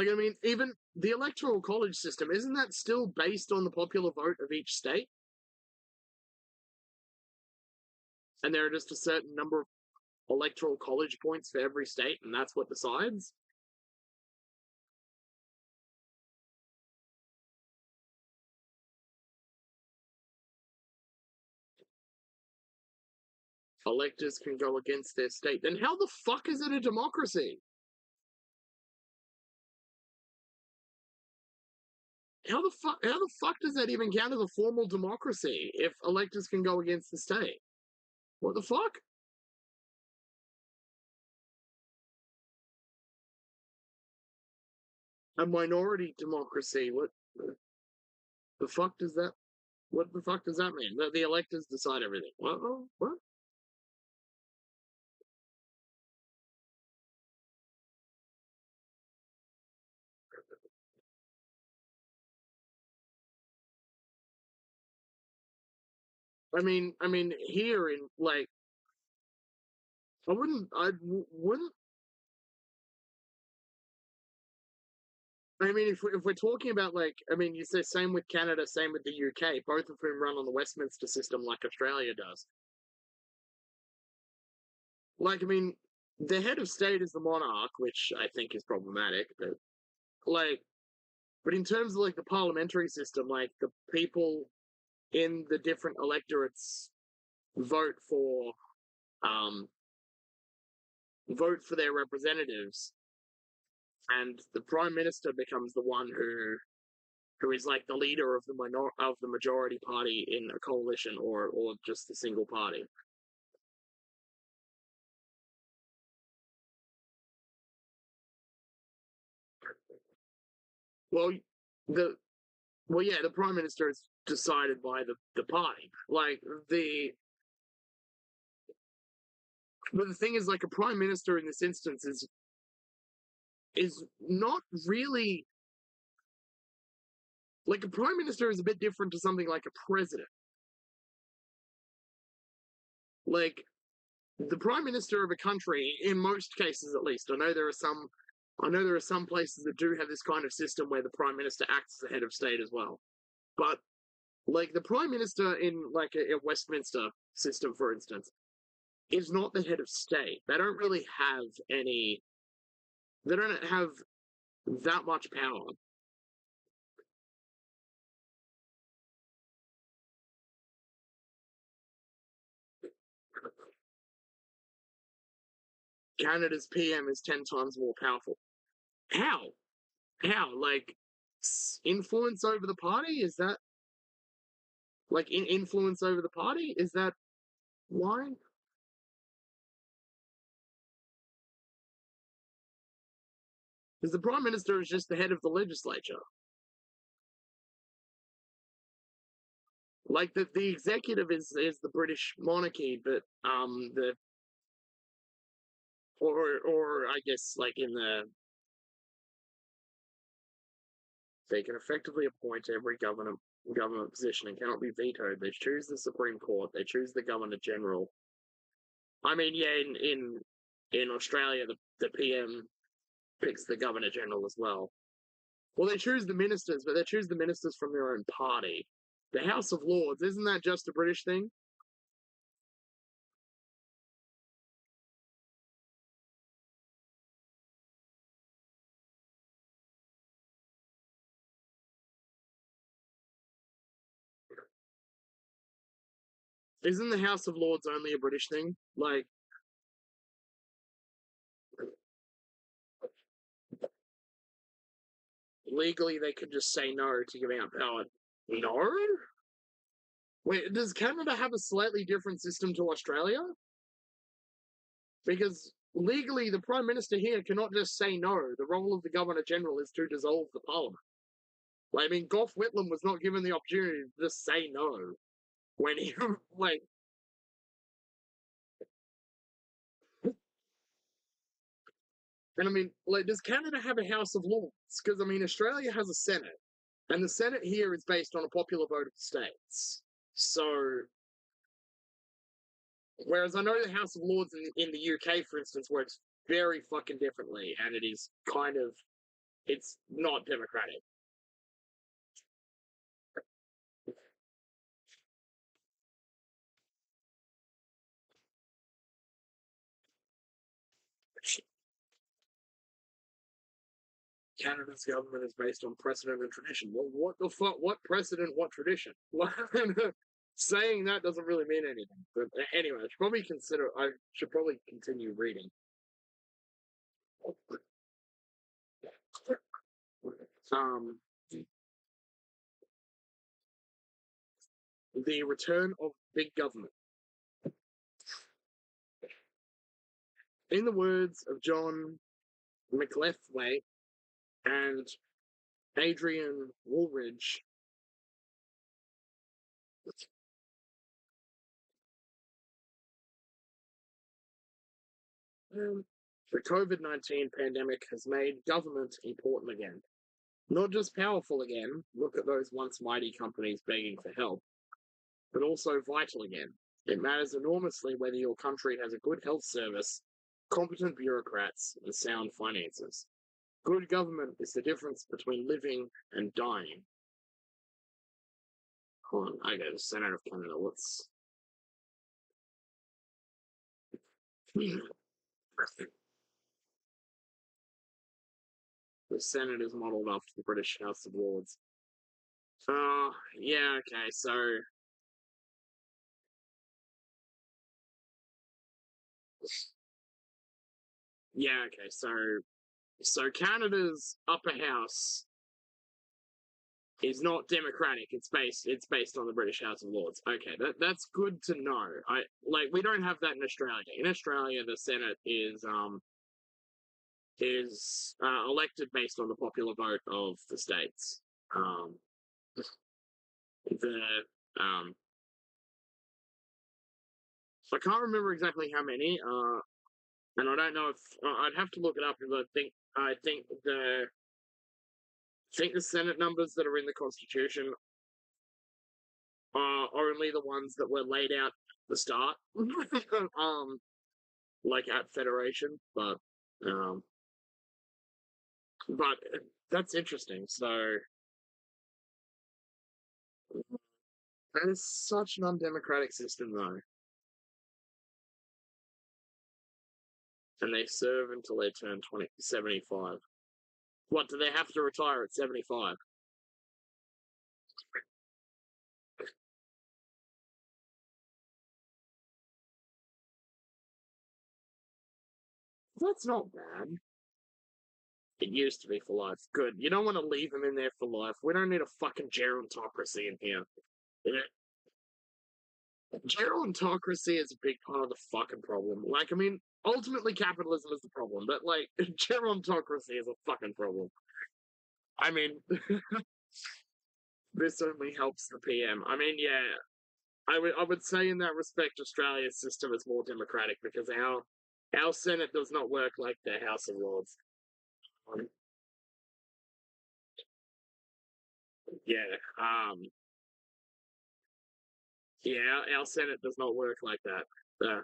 I mean, even the electoral college system, isn't that still based on the popular vote of each state? And there are just a certain number of electoral college points for every state, and that's what decides. Electors can go against their state. Then how the fuck is it a democracy? How the fuck does that even count as a formal democracy if electors can go against the state? What the fuck? A minority democracy? What the fuck does that? What the fuck does that mean? That the electors decide everything? What? I mean, here in like, I wouldn't. I mean, if we're talking about like, I mean, you say same with Canada, same with the UK, both of whom run on the Westminster system like Australia does. Like, I mean, the head of state is the monarch, which I think is problematic, but like, but in terms of like the parliamentary system, like the people in the different electorates vote for um vote for their representatives, and the prime minister becomes the one who is like the leader of the majority party in a coalition or just a single party. Well, the well, yeah, the prime minister is decided by the party. Like but the thing is, like a prime minister in this instance is not really like a prime minister is a bit different to something like a president. Like the prime minister of a country, in most cases at least, I know there are some places that do have this kind of system where the prime minister acts as the head of state as well. But like the prime minister in like a Westminster system, for instance, is not the head of state. They don't really have any. They don't have that much power. Canada's PM is 10 times more powerful. How? How? Like influence over the party? Is that like influence over the party? Is that why? Because the prime minister is just the head of the legislature. Like the executive is the British monarchy, but the or I guess like in the They can effectively appoint every government position and cannot be vetoed. They choose the Supreme Court. They choose the Governor General. I mean, yeah, in Australia, the PM picks the Governor General as well. Well, they choose the ministers, but they choose the ministers from their own party. The House of Lords, isn't that just a British thing? Isn't the House of Lords only a British thing? Like, legally, they could just say no to giving out power. No? Wait, does Canada have a slightly different system to Australia? Because legally, the Prime Minister here cannot just say no. The role of the Governor General is to dissolve the Parliament. Like, I mean, Gough Whitlam was not given the opportunity to just say no when he, like, and I mean, like, does Canada have a House of Lords? Because, I mean, Australia has a Senate, and the Senate here is based on a popular vote of the states. So, whereas I know the House of Lords in the UK, for instance, works very fucking differently, and it is kind of, it's not democratic. Canada's government is based on precedent and tradition. Well, what the fuck? What precedent? What tradition? Saying that doesn't really mean anything. But anyway, I should probably consider. I should probably continue reading. Um, the return of big government. In the words of John McLeathwaite and Adrian Woolridge, the COVID-19 pandemic has made government important again. Not just powerful again, look at those once mighty companies begging for help, but also vital again. It matters enormously whether your country has a good health service, competent bureaucrats, and sound finances. Good government is the difference between living and dying. Hold on, I go to Senate of Canada. Let's. The Senate is modelled after the British House of Lords. Oh, yeah, okay, so. Yeah, okay, so Canada's upper house is not democratic. It's based on the British House of Lords. Okay, that's good to know. I like we don't have that in Australia. In Australia, the Senate is elected based on the popular vote of the states. Um, the I can't remember exactly how many. And I don't know if I'd have to look it up because I think the Senate numbers that are in the Constitution are only the ones that were laid out at the start, like at Federation. Um, but that's interesting. So that is such an undemocratic system, though, and they serve until they turn 75. What do they have to retire at 75? That's not bad. It used to be for life. Good. You don't want to leave them in there for life. We don't need a fucking gerontocracy in here. Yeah. Gerontocracy is a big part of the fucking problem. Like, I mean, ultimately capitalism is the problem, but like, gerontocracy is a fucking problem. I mean, this only helps the PM. I mean, yeah, I would say in that respect, Australia's system is more democratic because our Senate does not work like the House of Lords. Um, Yeah. Yeah, our Senate does not work like that. Yeah.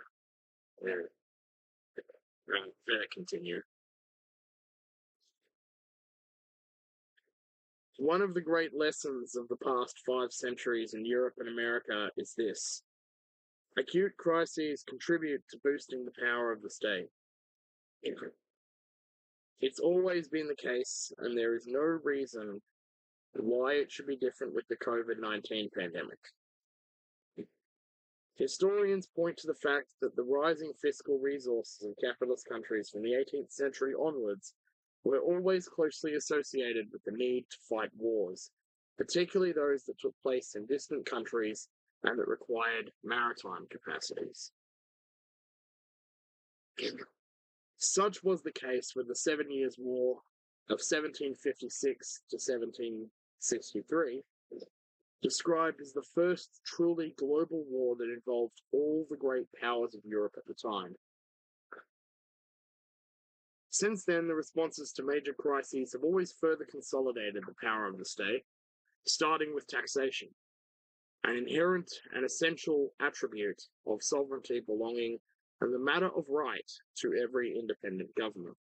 Continue. One of the great lessons of the past 5 centuries in Europe and America is this: acute crises contribute to boosting the power of the state. It's always been the case, and there is no reason why it should be different with the COVID-19 pandemic. Historians point to the fact that the rising fiscal resources of capitalist countries from the 18th century onwards were always closely associated with the need to fight wars, particularly those that took place in distant countries and that required maritime capacities. Such was the case with the 7 Years' War of 1756 to 1763, described as the first truly global war that involved all the great powers of Europe at the time. Since then, the responses to major crises have always further consolidated the power of the state, starting with taxation, an inherent and essential attribute of sovereignty belonging and the matter of right to every independent government.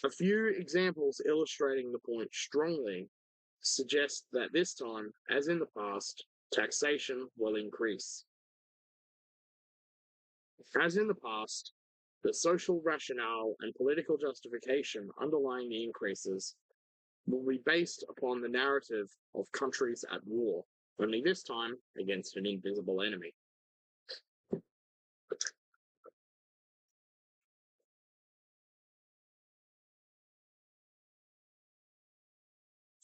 A few examples illustrating the point strongly suggest that this time, as in the past, taxation will increase. As in the past, the social rationale and political justification underlying the increases will be based upon the narrative of countries at war, only this time against an invisible enemy.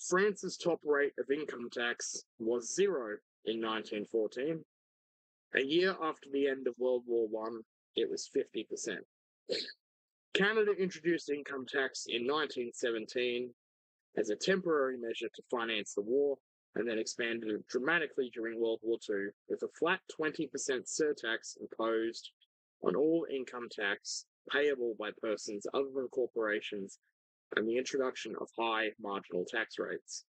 France's top rate of income tax was 0 in 1914. A year after the end of World War I, it was 50%. Canada introduced income tax in 1917 as a temporary measure to finance the war, and then expanded it dramatically during World War II, with a flat 20% surtax imposed on all income tax payable by persons other than corporations, and the introduction of high marginal tax rates.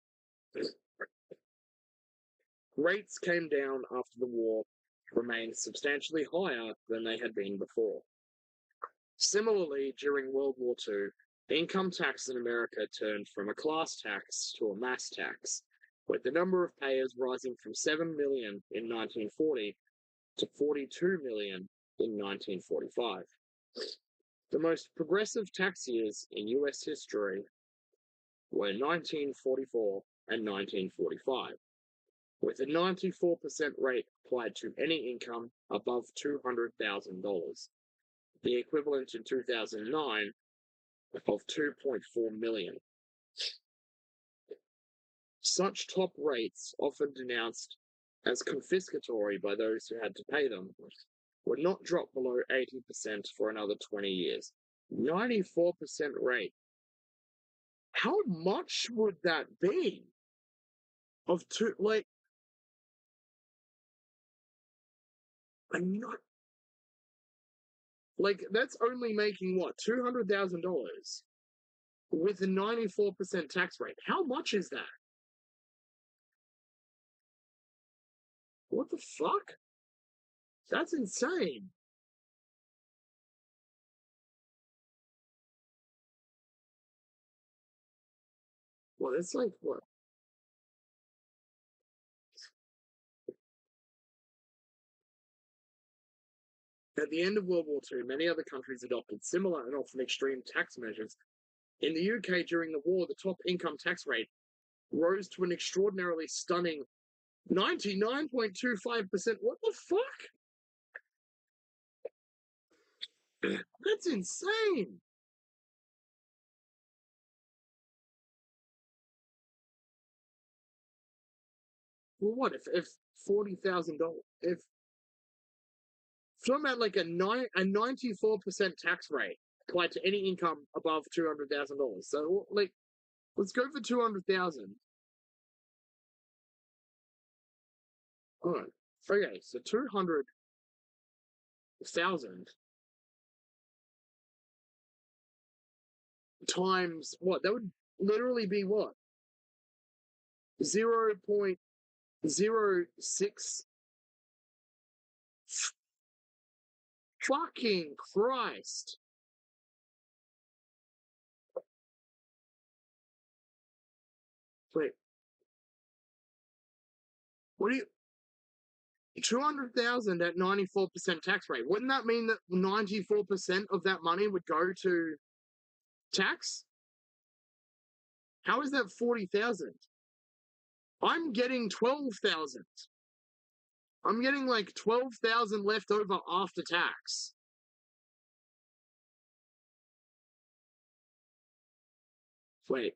Rates came down after the war, remained substantially higher than they had been before. Similarly, during World War II, the income tax in America turned from a class tax to a mass tax, with the number of payers rising from 7 million in 1940 to 42 million in 1945. The most progressive tax years in US history were 1944 and 1945, with a 94% rate applied to any income above $200,000, the equivalent in 2009 of 2.4 million. Such top rates, often denounced as confiscatory by those who had to pay them, would not drop below 80% for another 20 years. 94% rate. How much would that be? Of two, like, I'm not, like, that's only making what, $200,000 with a 94% tax rate. How much is that? What the fuck? That's insane. Well, it's like what? At the end of World War II, many other countries adopted similar and often extreme tax measures. In the UK during the war, the top income tax rate rose to an extraordinarily stunning 99.25%. What the fuck? That's insane. Well, what if $40,000? If talking about like a 94% tax rate applied to any income above $200,000. So like, let's go for 200,000. All right. Okay, so 200,000 times what? That would literally be what? 0.06. Fucking Christ. Wait, what do you 200,000 at 94% tax rate? Wouldn't that mean that 94% of that money would go to tax? How is that 40,000? I'm getting 12,000. I'm getting like 12,000 left over after tax. Wait.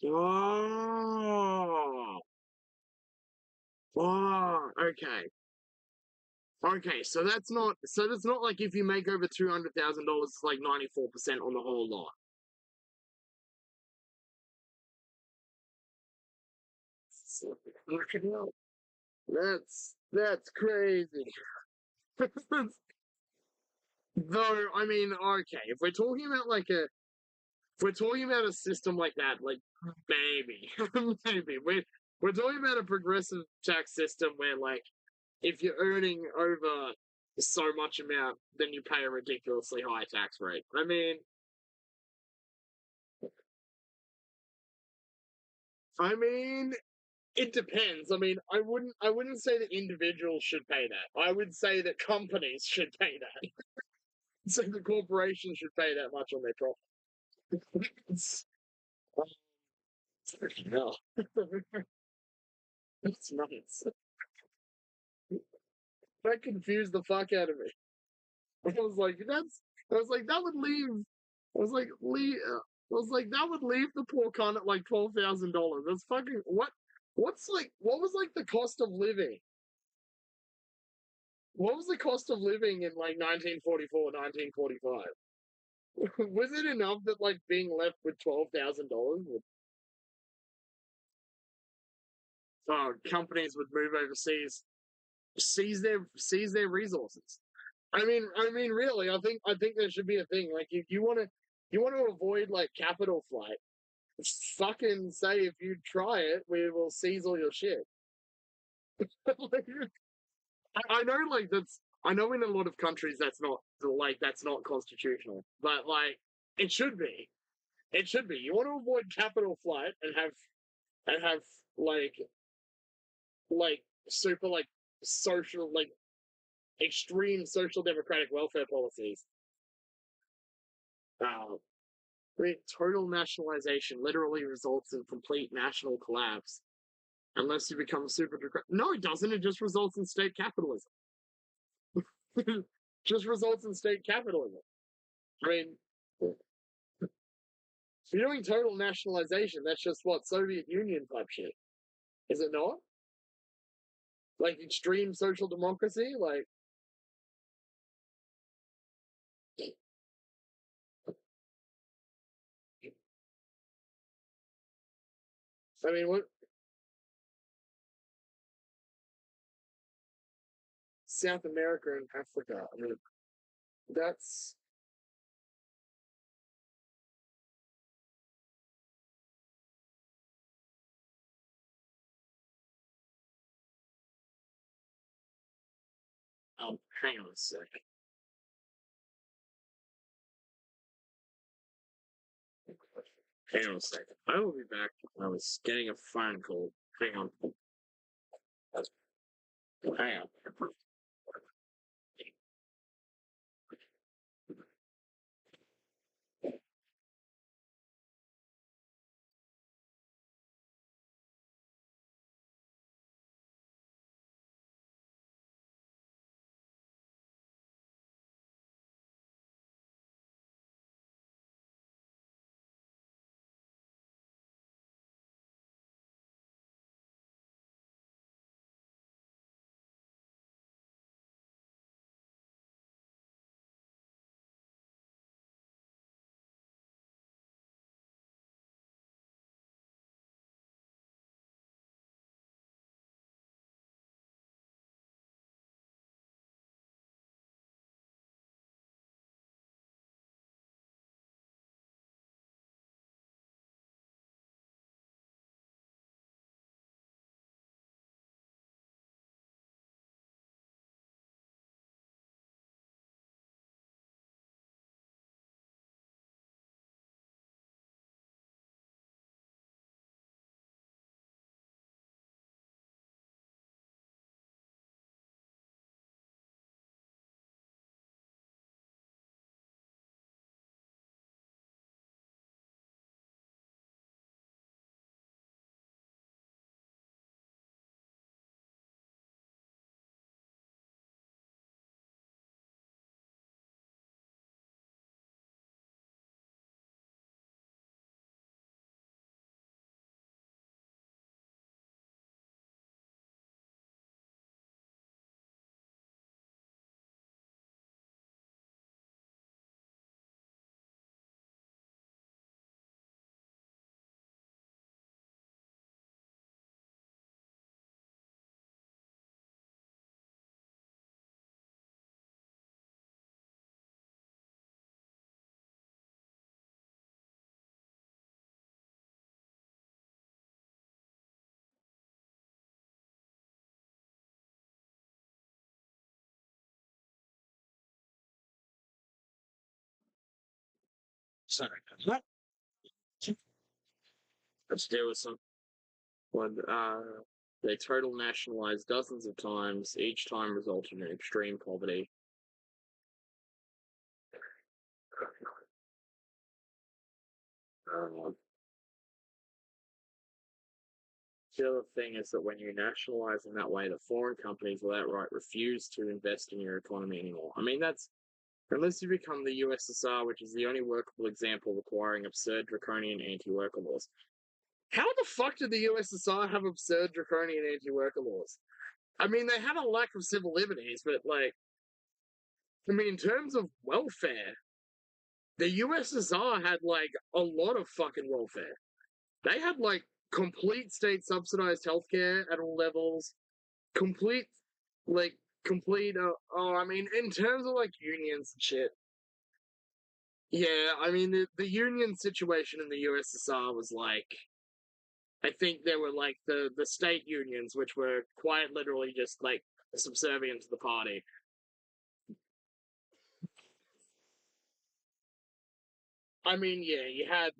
Oh. Oh, okay. Okay, so that's not like if you make over $200,000, it's like 94% on the whole lot. Fucking hell. That's crazy. Though, I mean, okay, if we're talking about if we're talking about a system like that, like maybe, maybe we're talking about a progressive tax system where like if you're earning over so much amount, then you pay a ridiculously high tax rate. I mean, it depends. I wouldn't say that individuals should pay that. I would say that companies should pay that. So the corporations should pay that much on their profits. No, it's nuts. That confused the fuck out of me. I was like, that's. I was like, that would leave. I was like, leave. I was like, that would leave the poor cunt at like $12,000. That's fucking what? What's like? What was like the cost of living? What was the cost of living in like 1944, 1945? Was it enough that like being left with $12,000 would companies would move overseas, seize their resources? I mean, really, I think there should be a thing like if you want to avoid like capital flight, fucking say if you try it, we will seize all your shit. I know like that's I know in a lot of countries that's not constitutional, but like it should be. It should be. You want to avoid capital flight and have like like super like social like extreme social democratic welfare policies. Uh, total nationalization literally results in complete national collapse unless you become super. No, it doesn't. It just results in state capitalism. Just results in state capitalism. I mean, if you're doing total nationalization, that's just what Soviet Union type shit, is it not? Like extreme social democracy. Like, I mean, what South America and Africa? I mean, that's oh, hang on a second. Hang on a second. I will be back. I was getting a phone call. Hang on. Hang on. Sorry about that. Let's deal with some. When they total nationalized dozens of times, each time resulting in extreme poverty. Uh, the other thing is that when you nationalize in that way, the foreign companies will outright refuse to invest in your economy anymore. I mean, that's unless you become the USSR, which is the only workable example requiring absurd draconian anti-worker laws. How the fuck did the USSR have absurd draconian anti-worker laws? I mean, they had a lack of civil liberties, but like, I mean, in terms of welfare, the USSR had like a lot of fucking welfare. They had like complete state subsidized healthcare at all levels, complete, like, complete. I mean, in terms of like unions and shit. Yeah, I mean, the union situation in the USSR was like, I think there were like the state unions, which were quite literally just like subservient to the party. I mean, yeah, you had,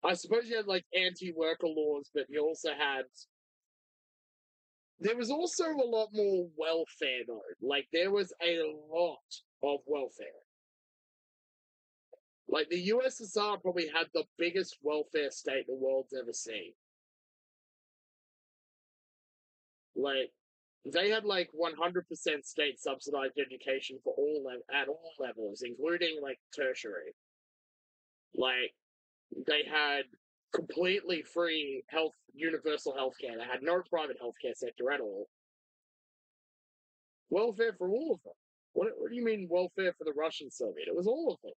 I suppose you had like anti worker laws, but you also had, there was also a lot more welfare though. Like, there was a lot of welfare. Like, the USSR probably had the biggest welfare state the world's ever seen. Like, they had like 100% state subsidized education for at all levels, including like tertiary. Like, they had completely free universal healthcare. They had no private healthcare sector at all. Welfare for all of them. What do you mean welfare for the Russian Soviet? It was all of them.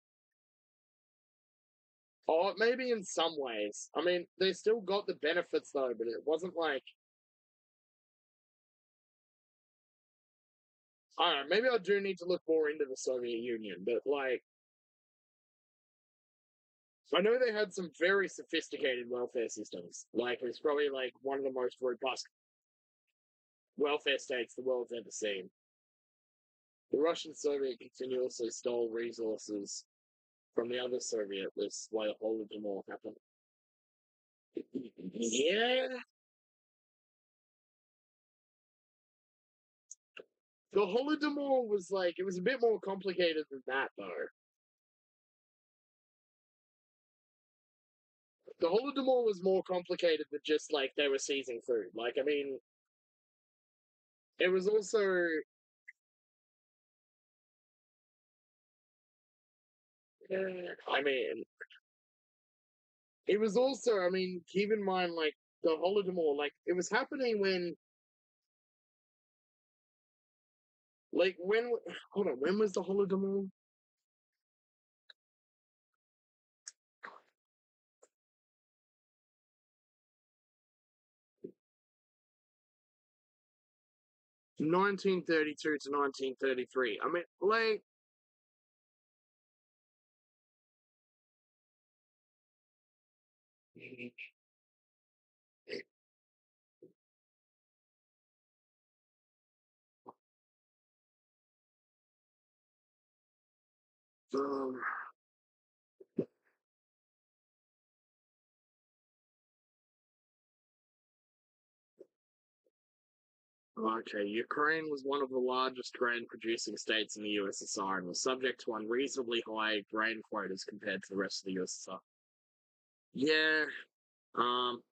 Oh, maybe in some ways. I mean, they still got the benefits though, but it wasn't like, I don't know. Maybe I do need to look more into the Soviet Union, but like, I know they had some very sophisticated welfare systems. Like, it's probably like one of the most robust welfare states the world's ever seen. The Russian Soviet continuously stole resources from the other Soviet. That's why the Holodomor happened. Yeah, the Holodomor was like, it was a bit more complicated than that though. The Holodomor was more complicated than just like they were seizing food. Like, I mean, it was also, I mean, it was also, I mean, keep in mind, like, the Holodomor, like, it was happening when, like, hold on, when was the Holodomor? 1932 to 1933. I mean, like, um, okay, Ukraine was one of the largest grain producing states in the USSR and was subject to unreasonably high grain quotas compared to the rest of the USSR. Yeah, um,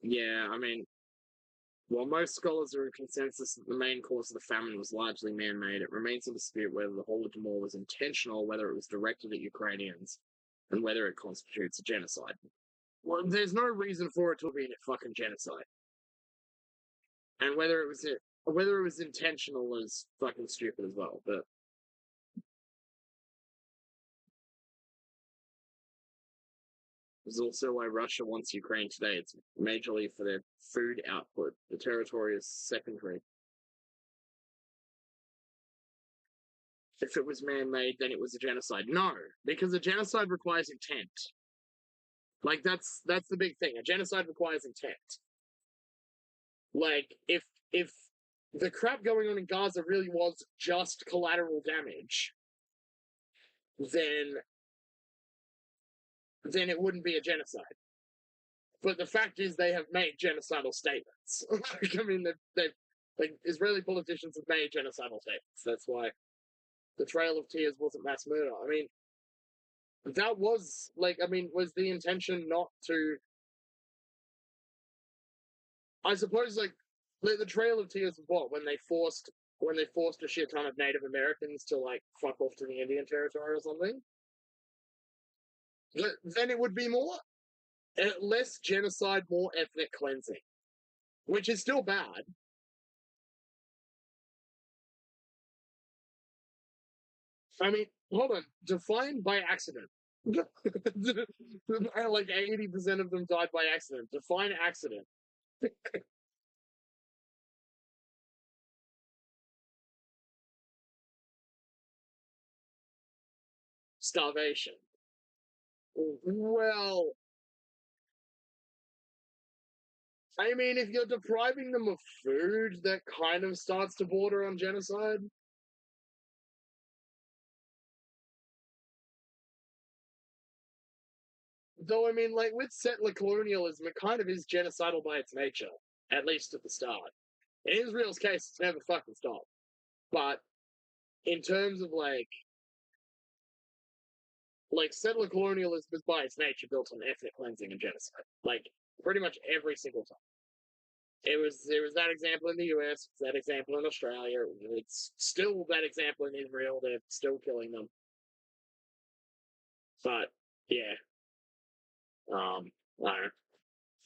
yeah, I mean, while most scholars are in consensus that the main cause of the famine was largely man made, it remains a dispute whether the Holodomor was intentional, or whether it was directed at Ukrainians, and whether it constitutes a genocide. Well, there's no reason for it to be a fucking genocide. And whether it was intentional is fucking stupid as well. But it's also why Russia wants Ukraine today. It's majorly for their food output. The territory is secondary. If it was man-made, then it was a genocide. No, because a genocide requires intent. Like that's the big thing. A genocide requires intent. Like if the crap going on in Gaza really was just collateral damage, then it wouldn't be a genocide. But the fact is, they have made genocidal statements. I mean, they've like Israeli politicians have made genocidal statements. That's why the Trail of Tears wasn't mass murder. I mean, that was like, I mean, was the intention not to? I suppose like the Trail of Tears was what when they forced a shit ton of Native Americans to like fuck off to the Indian Territory or something. Then it would be more less genocide, more ethnic cleansing, which is still bad. I mean, hold on, define by accident. Like 80% of them died by accident. Define accident. Starvation. Well, I mean, if you're depriving them of food, that kind of starts to border on genocide. Though, I mean, like with settler colonialism, it kind of is genocidal by its nature, at least at the start. In Israel's case, it's never fucking stopped. But in terms of like settler colonialism is by its nature built on ethnic cleansing and genocide. Like pretty much every single time. It was that example in the US, it's that example in Australia, it's still that example in Israel, they're still killing them. But yeah. I don't know.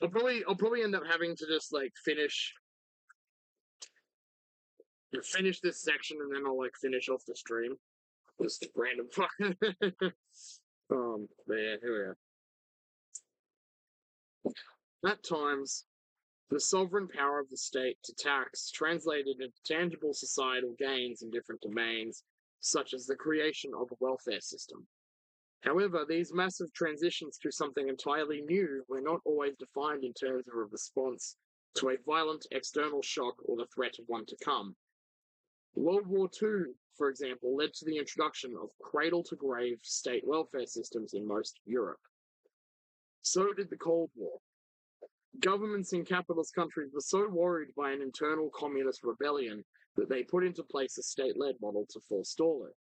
I'll probably end up having to just like finish this section and then I'll like finish off the stream. Just random fucking but yeah, here we are. At times, the sovereign power of the state to tax translated into tangible societal gains in different domains, such as the creation of a welfare system. However, these massive transitions to something entirely new were not always defined in terms of a response to a violent external shock or the threat of one to come. World War II, for example, led to the introduction of cradle to grave state welfare systems in most of Europe. So did the Cold War. Governments in capitalist countries were so worried by an internal communist rebellion that they put into place a state led model to forestall it.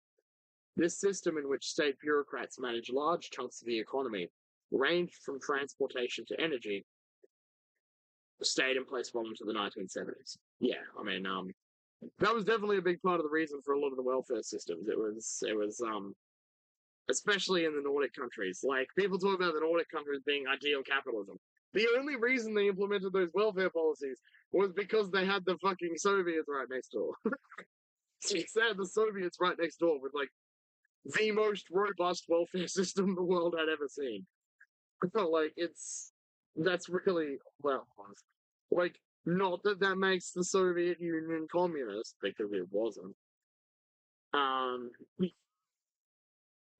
This system, in which state bureaucrats manage large chunks of the economy, ranged from transportation to energy, stayed in place well into the 1970s. Yeah, I mean, that was definitely a big part of the reason for a lot of the welfare systems. It was especially in the Nordic countries. Like people talk about the Nordic countries being ideal capitalism. The only reason they implemented those welfare policies was because they had the fucking Soviets right next door. So they had the Soviets right next door with like the most robust welfare system the world had ever seen. Like that's really well, like not that that makes the Soviet Union communist because it wasn't. Um,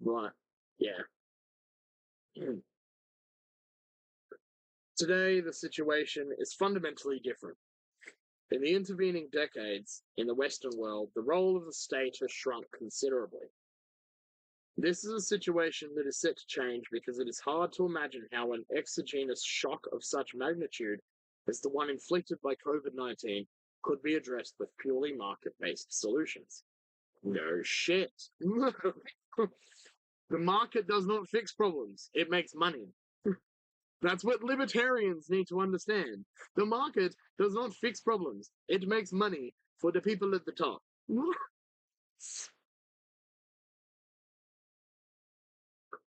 but yeah. Today, the situation is fundamentally different. In the intervening decades in the Western world, the role of the state has shrunk considerably. This is a situation that is set to change because it is hard to imagine how an exogenous shock of such magnitude as the one inflicted by COVID-19 could be addressed with purely market based solutions. No shit. The market does not fix problems, it makes money. That's what libertarians need to understand. The market does not fix problems, it makes money for the people at the top.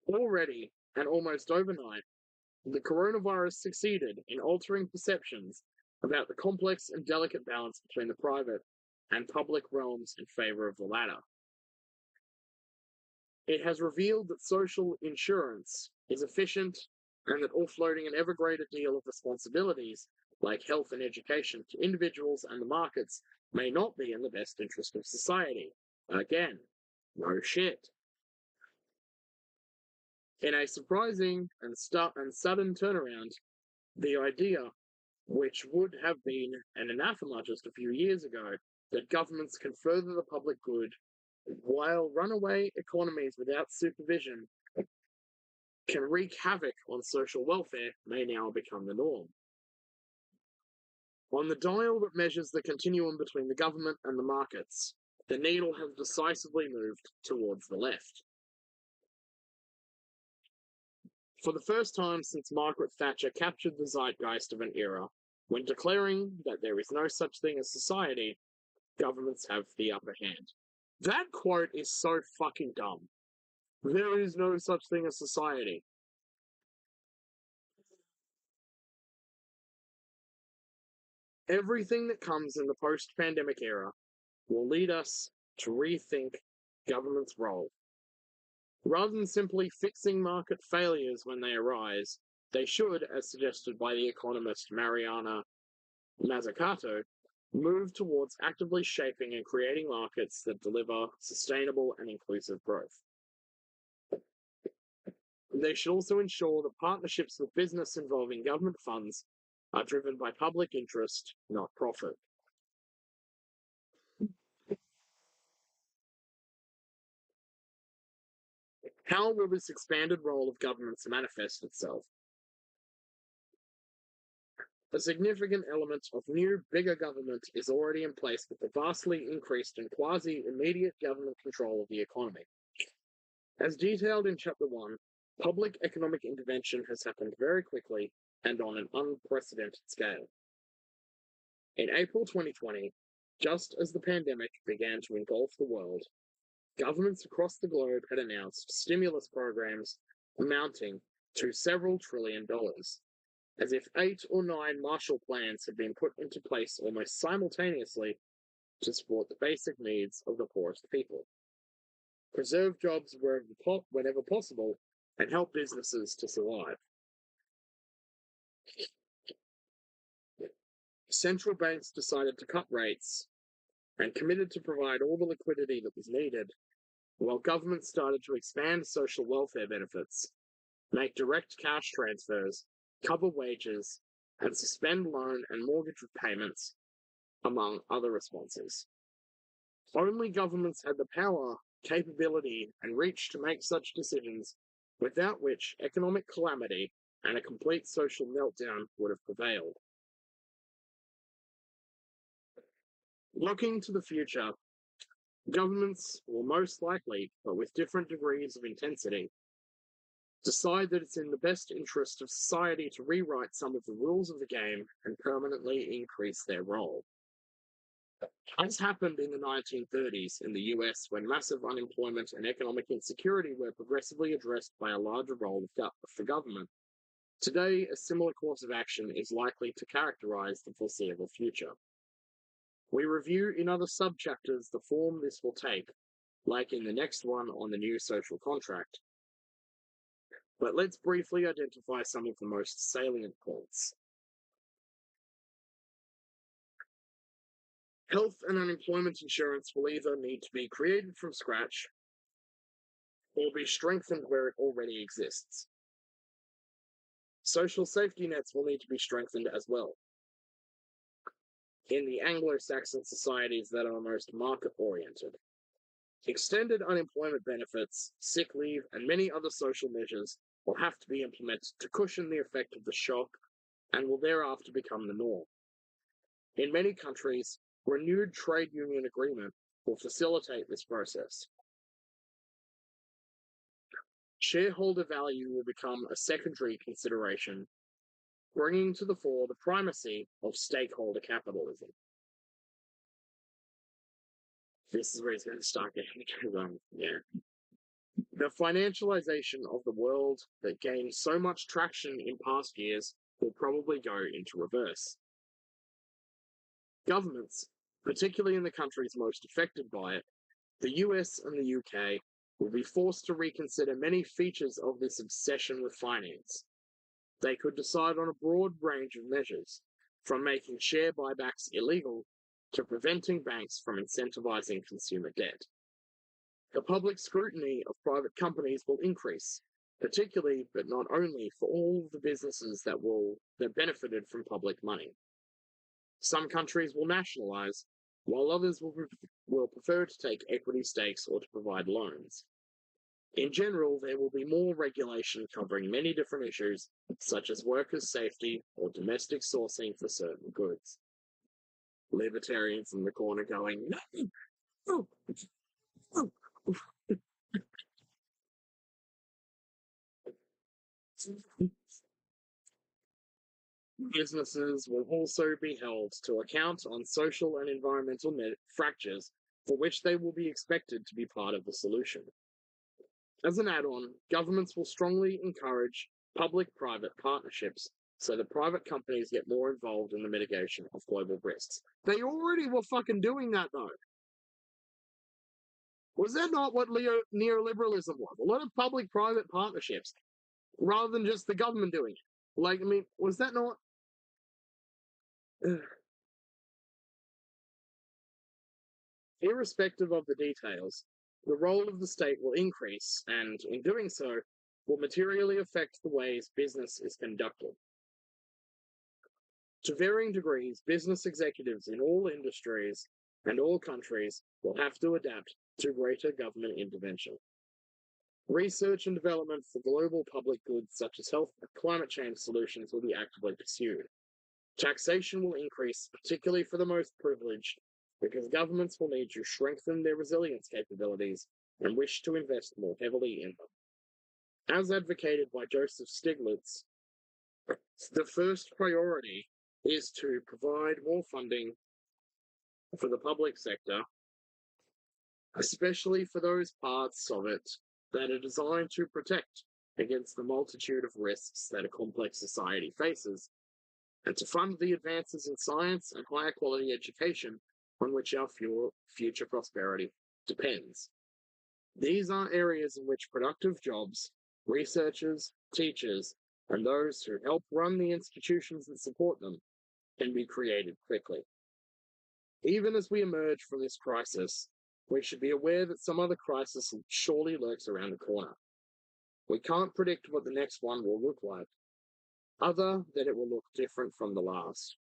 Already, and almost overnight, the coronavirus succeeded in altering perceptions about the complex and delicate balance between the private and public realms in favor of the latter. It has revealed that social insurance is efficient and that offloading an ever greater deal of responsibilities, like health and education, to individuals and the markets may not be in the best interest of society. Again. No shit. In a surprising and sudden turnaround, the idea, which would have been an anathema just a few years ago, that governments can further the public good while runaway economies without supervision can wreak havoc on social welfare, may now become the norm. On the dial that measures the continuum between the government and the markets, the needle has decisively moved towards the left. For the first time since Margaret Thatcher captured the zeitgeist of an era, when declaring that there is no such thing as society, governments have the upper hand. That quote is so fucking dumb. There is no such thing as society. Everything that comes in the post-pandemic era will lead us to rethink government's role. Rather than simply fixing market failures when they arise, they should, as suggested by the economist Mariana Mazzucato, move towards actively shaping and creating markets that deliver sustainable and inclusive growth. They should also ensure that partnerships with business involving government funds are driven by public interest, not profit. How will this expanded role of governments manifest itself? A significant element of new, bigger government is already in place with the vastly increased and quasi-immediate government control of the economy. As detailed in Chapter 1, public economic intervention has happened very quickly and on an unprecedented scale. In April 2020, just as the pandemic began to engulf the world, governments across the globe had announced stimulus programs amounting to several $trillions, as if 8 or 9 Marshall Plans had been put into place almost simultaneously to support the basic needs of the poorest people, preserve jobs whenever possible, and help businesses to survive. Central banks decided to cut rates and committed to provide all the liquidity that was needed, while governments started to expand social welfare benefits, make direct cash transfers, cover wages, and suspend loan and mortgage repayments, among other responses. Only governments had the power, capability, and reach to make such decisions, without which economic calamity and a complete social meltdown would have prevailed. Looking to the future, governments will most likely, but with different degrees of intensity, decide that it's in the best interest of society to rewrite some of the rules of the game and permanently increase their role. As happened in the 1930s in the US when massive unemployment and economic insecurity were progressively addressed by a larger role for government, today a similar course of action is likely to characterize the foreseeable future. We review in other subchapters the form this will take, like in the next one on the new social contract. But let's briefly identify some of the most salient points. Health and unemployment insurance will either need to be created from scratch or be strengthened where it already exists. Social safety nets will need to be strengthened as well. In the Anglo-Saxon societies that are most market-oriented, extended unemployment benefits, sick leave, and many other social measures will have to be implemented to cushion the effect of the shock and will thereafter become the norm. In many countries, renewed trade union agreement will facilitate this process. Shareholder value will become a secondary consideration, bringing to the fore the primacy of stakeholder capitalism. This is where it's going to start getting The financialization of the world that gained so much traction in past years will probably go into reverse. Governments, particularly in the countries most affected by it, the US and the UK, will be forced to reconsider many features of this obsession with finance. They could decide on a broad range of measures, from making share buybacks illegal to preventing banks from incentivizing consumer debt. The public scrutiny of private companies will increase, particularly but not only for all the businesses that benefited from public money. Some countries will nationalize, while others will prefer to take equity stakes or to provide loans. In general, there will be more regulation covering many different issues, such as workers' safety or domestic sourcing for certain goods. Libertarians in the corner going, no, no. Businesses will also be held to account on social and environmental fractures for which they will be expected to be part of the solution. As an add-on, governments will strongly encourage public-private partnerships so that private companies get more involved in the mitigation of global risks. They already were fucking doing that, though. Was that not what neoliberalism was? A lot of public-private partnerships, rather than just the government doing it. Like, I mean, was that not... Irrespective of the details, the role of the state will increase, and in doing so, will materially affect the ways business is conducted. To varying degrees, business executives in all industries and all countries will have to adapt to greater government intervention. Research and development for global public goods such as health and climate change solutions will be actively pursued. Taxation will increase, particularly for the most privileged, because governments will need to strengthen their resilience capabilities and wish to invest more heavily in them. As advocated by Joseph Stiglitz, the first priority is to provide more funding for the public sector, especially for those parts of it that are designed to protect against the multitude of risks that a complex society faces, and to fund the advances in science and higher quality education on which our future prosperity depends. These are areas in which productive jobs, researchers, teachers, and those who help run the institutions that support them can be created quickly. Even as we emerge from this crisis, we should be aware that some other crisis surely lurks around the corner. We can't predict what the next one will look like, other than it will look different from the last.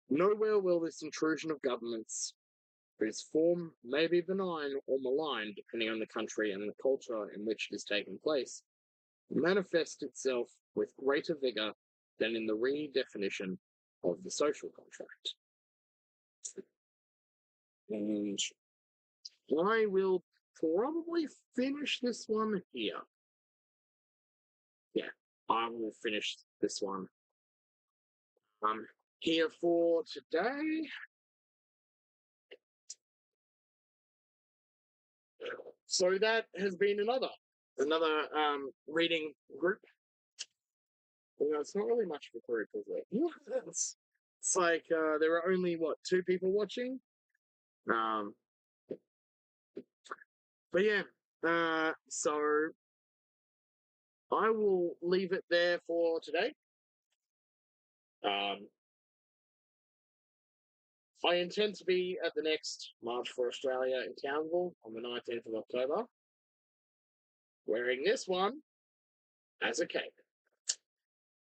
Nowhere will this intrusion of governments, whose form may be benign or malign depending on the country and the culture in which it is taking place, manifest itself with greater vigor than in the redefinition of the social contract. And I will probably finish this one here. Yeah, I will finish this one here for today. So that has been another reading group. You know, it's not really much of a group, is it? Yeah, it's like there are only what 2 people watching. But yeah, so I will leave it there for today. I intend to be at the next March for Australia in Townsville on the 19th of October, wearing this one as a cape.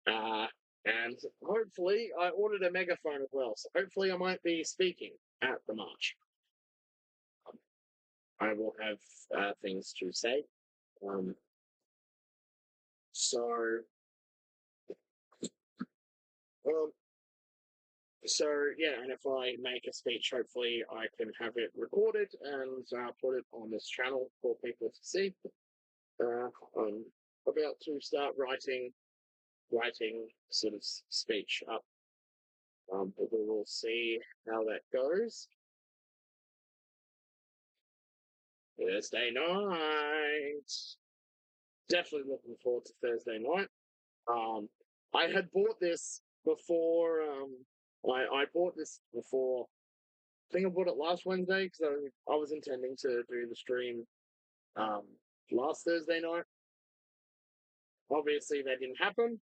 And hopefully, I ordered a megaphone as well, so hopefully I might be speaking at the march. I will have things to say. So yeah, and if I make a speech, hopefully I can have it recorded and put it on this channel for people to see. I'm about to start writing sort of speech up. But we will see how that goes. Thursday night. Definitely looking forward to Thursday night. I had bought this before. I bought this before. I think I bought it last Wednesday because I was intending to do the stream last Thursday night. Obviously, that didn't happen.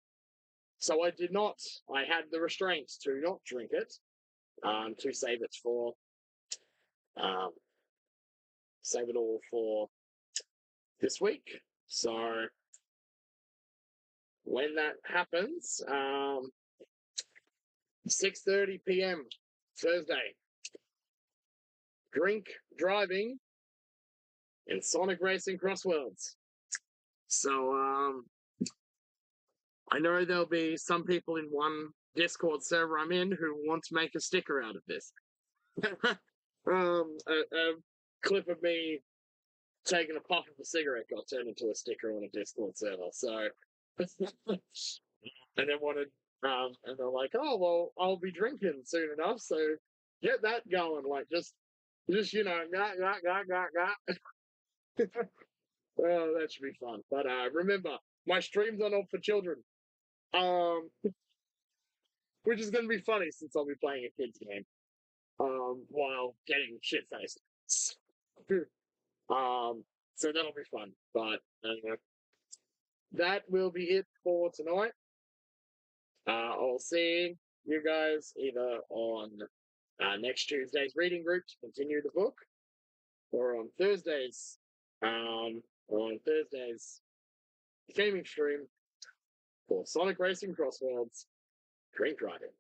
So I did not. I had the restraint to not drink it, to save it for save it all for this week. So when that happens, 6:30 p.m. Thursday, drink driving and Sonic Racing Crossworlds. So I know there'll be some people in one Discord server I'm in who want to make a sticker out of this. A clip of me taking a puff of a cigarette got turned into a sticker on a Discord server. So, and then wanted, and they're like, "Oh well, I'll be drinking soon enough, so get that going." Like just got. Oh, that should be fun. But remember, my streams are not for children. Um, which is going to be funny since I'll be playing a kids game. While getting shit faced. So that'll be fun. But that will be it for tonight. I'll see you guys either on next Tuesday's reading group to continue the book, or on Thursdays, gaming stream for Sonic Racing Crossworlds Drink Driving.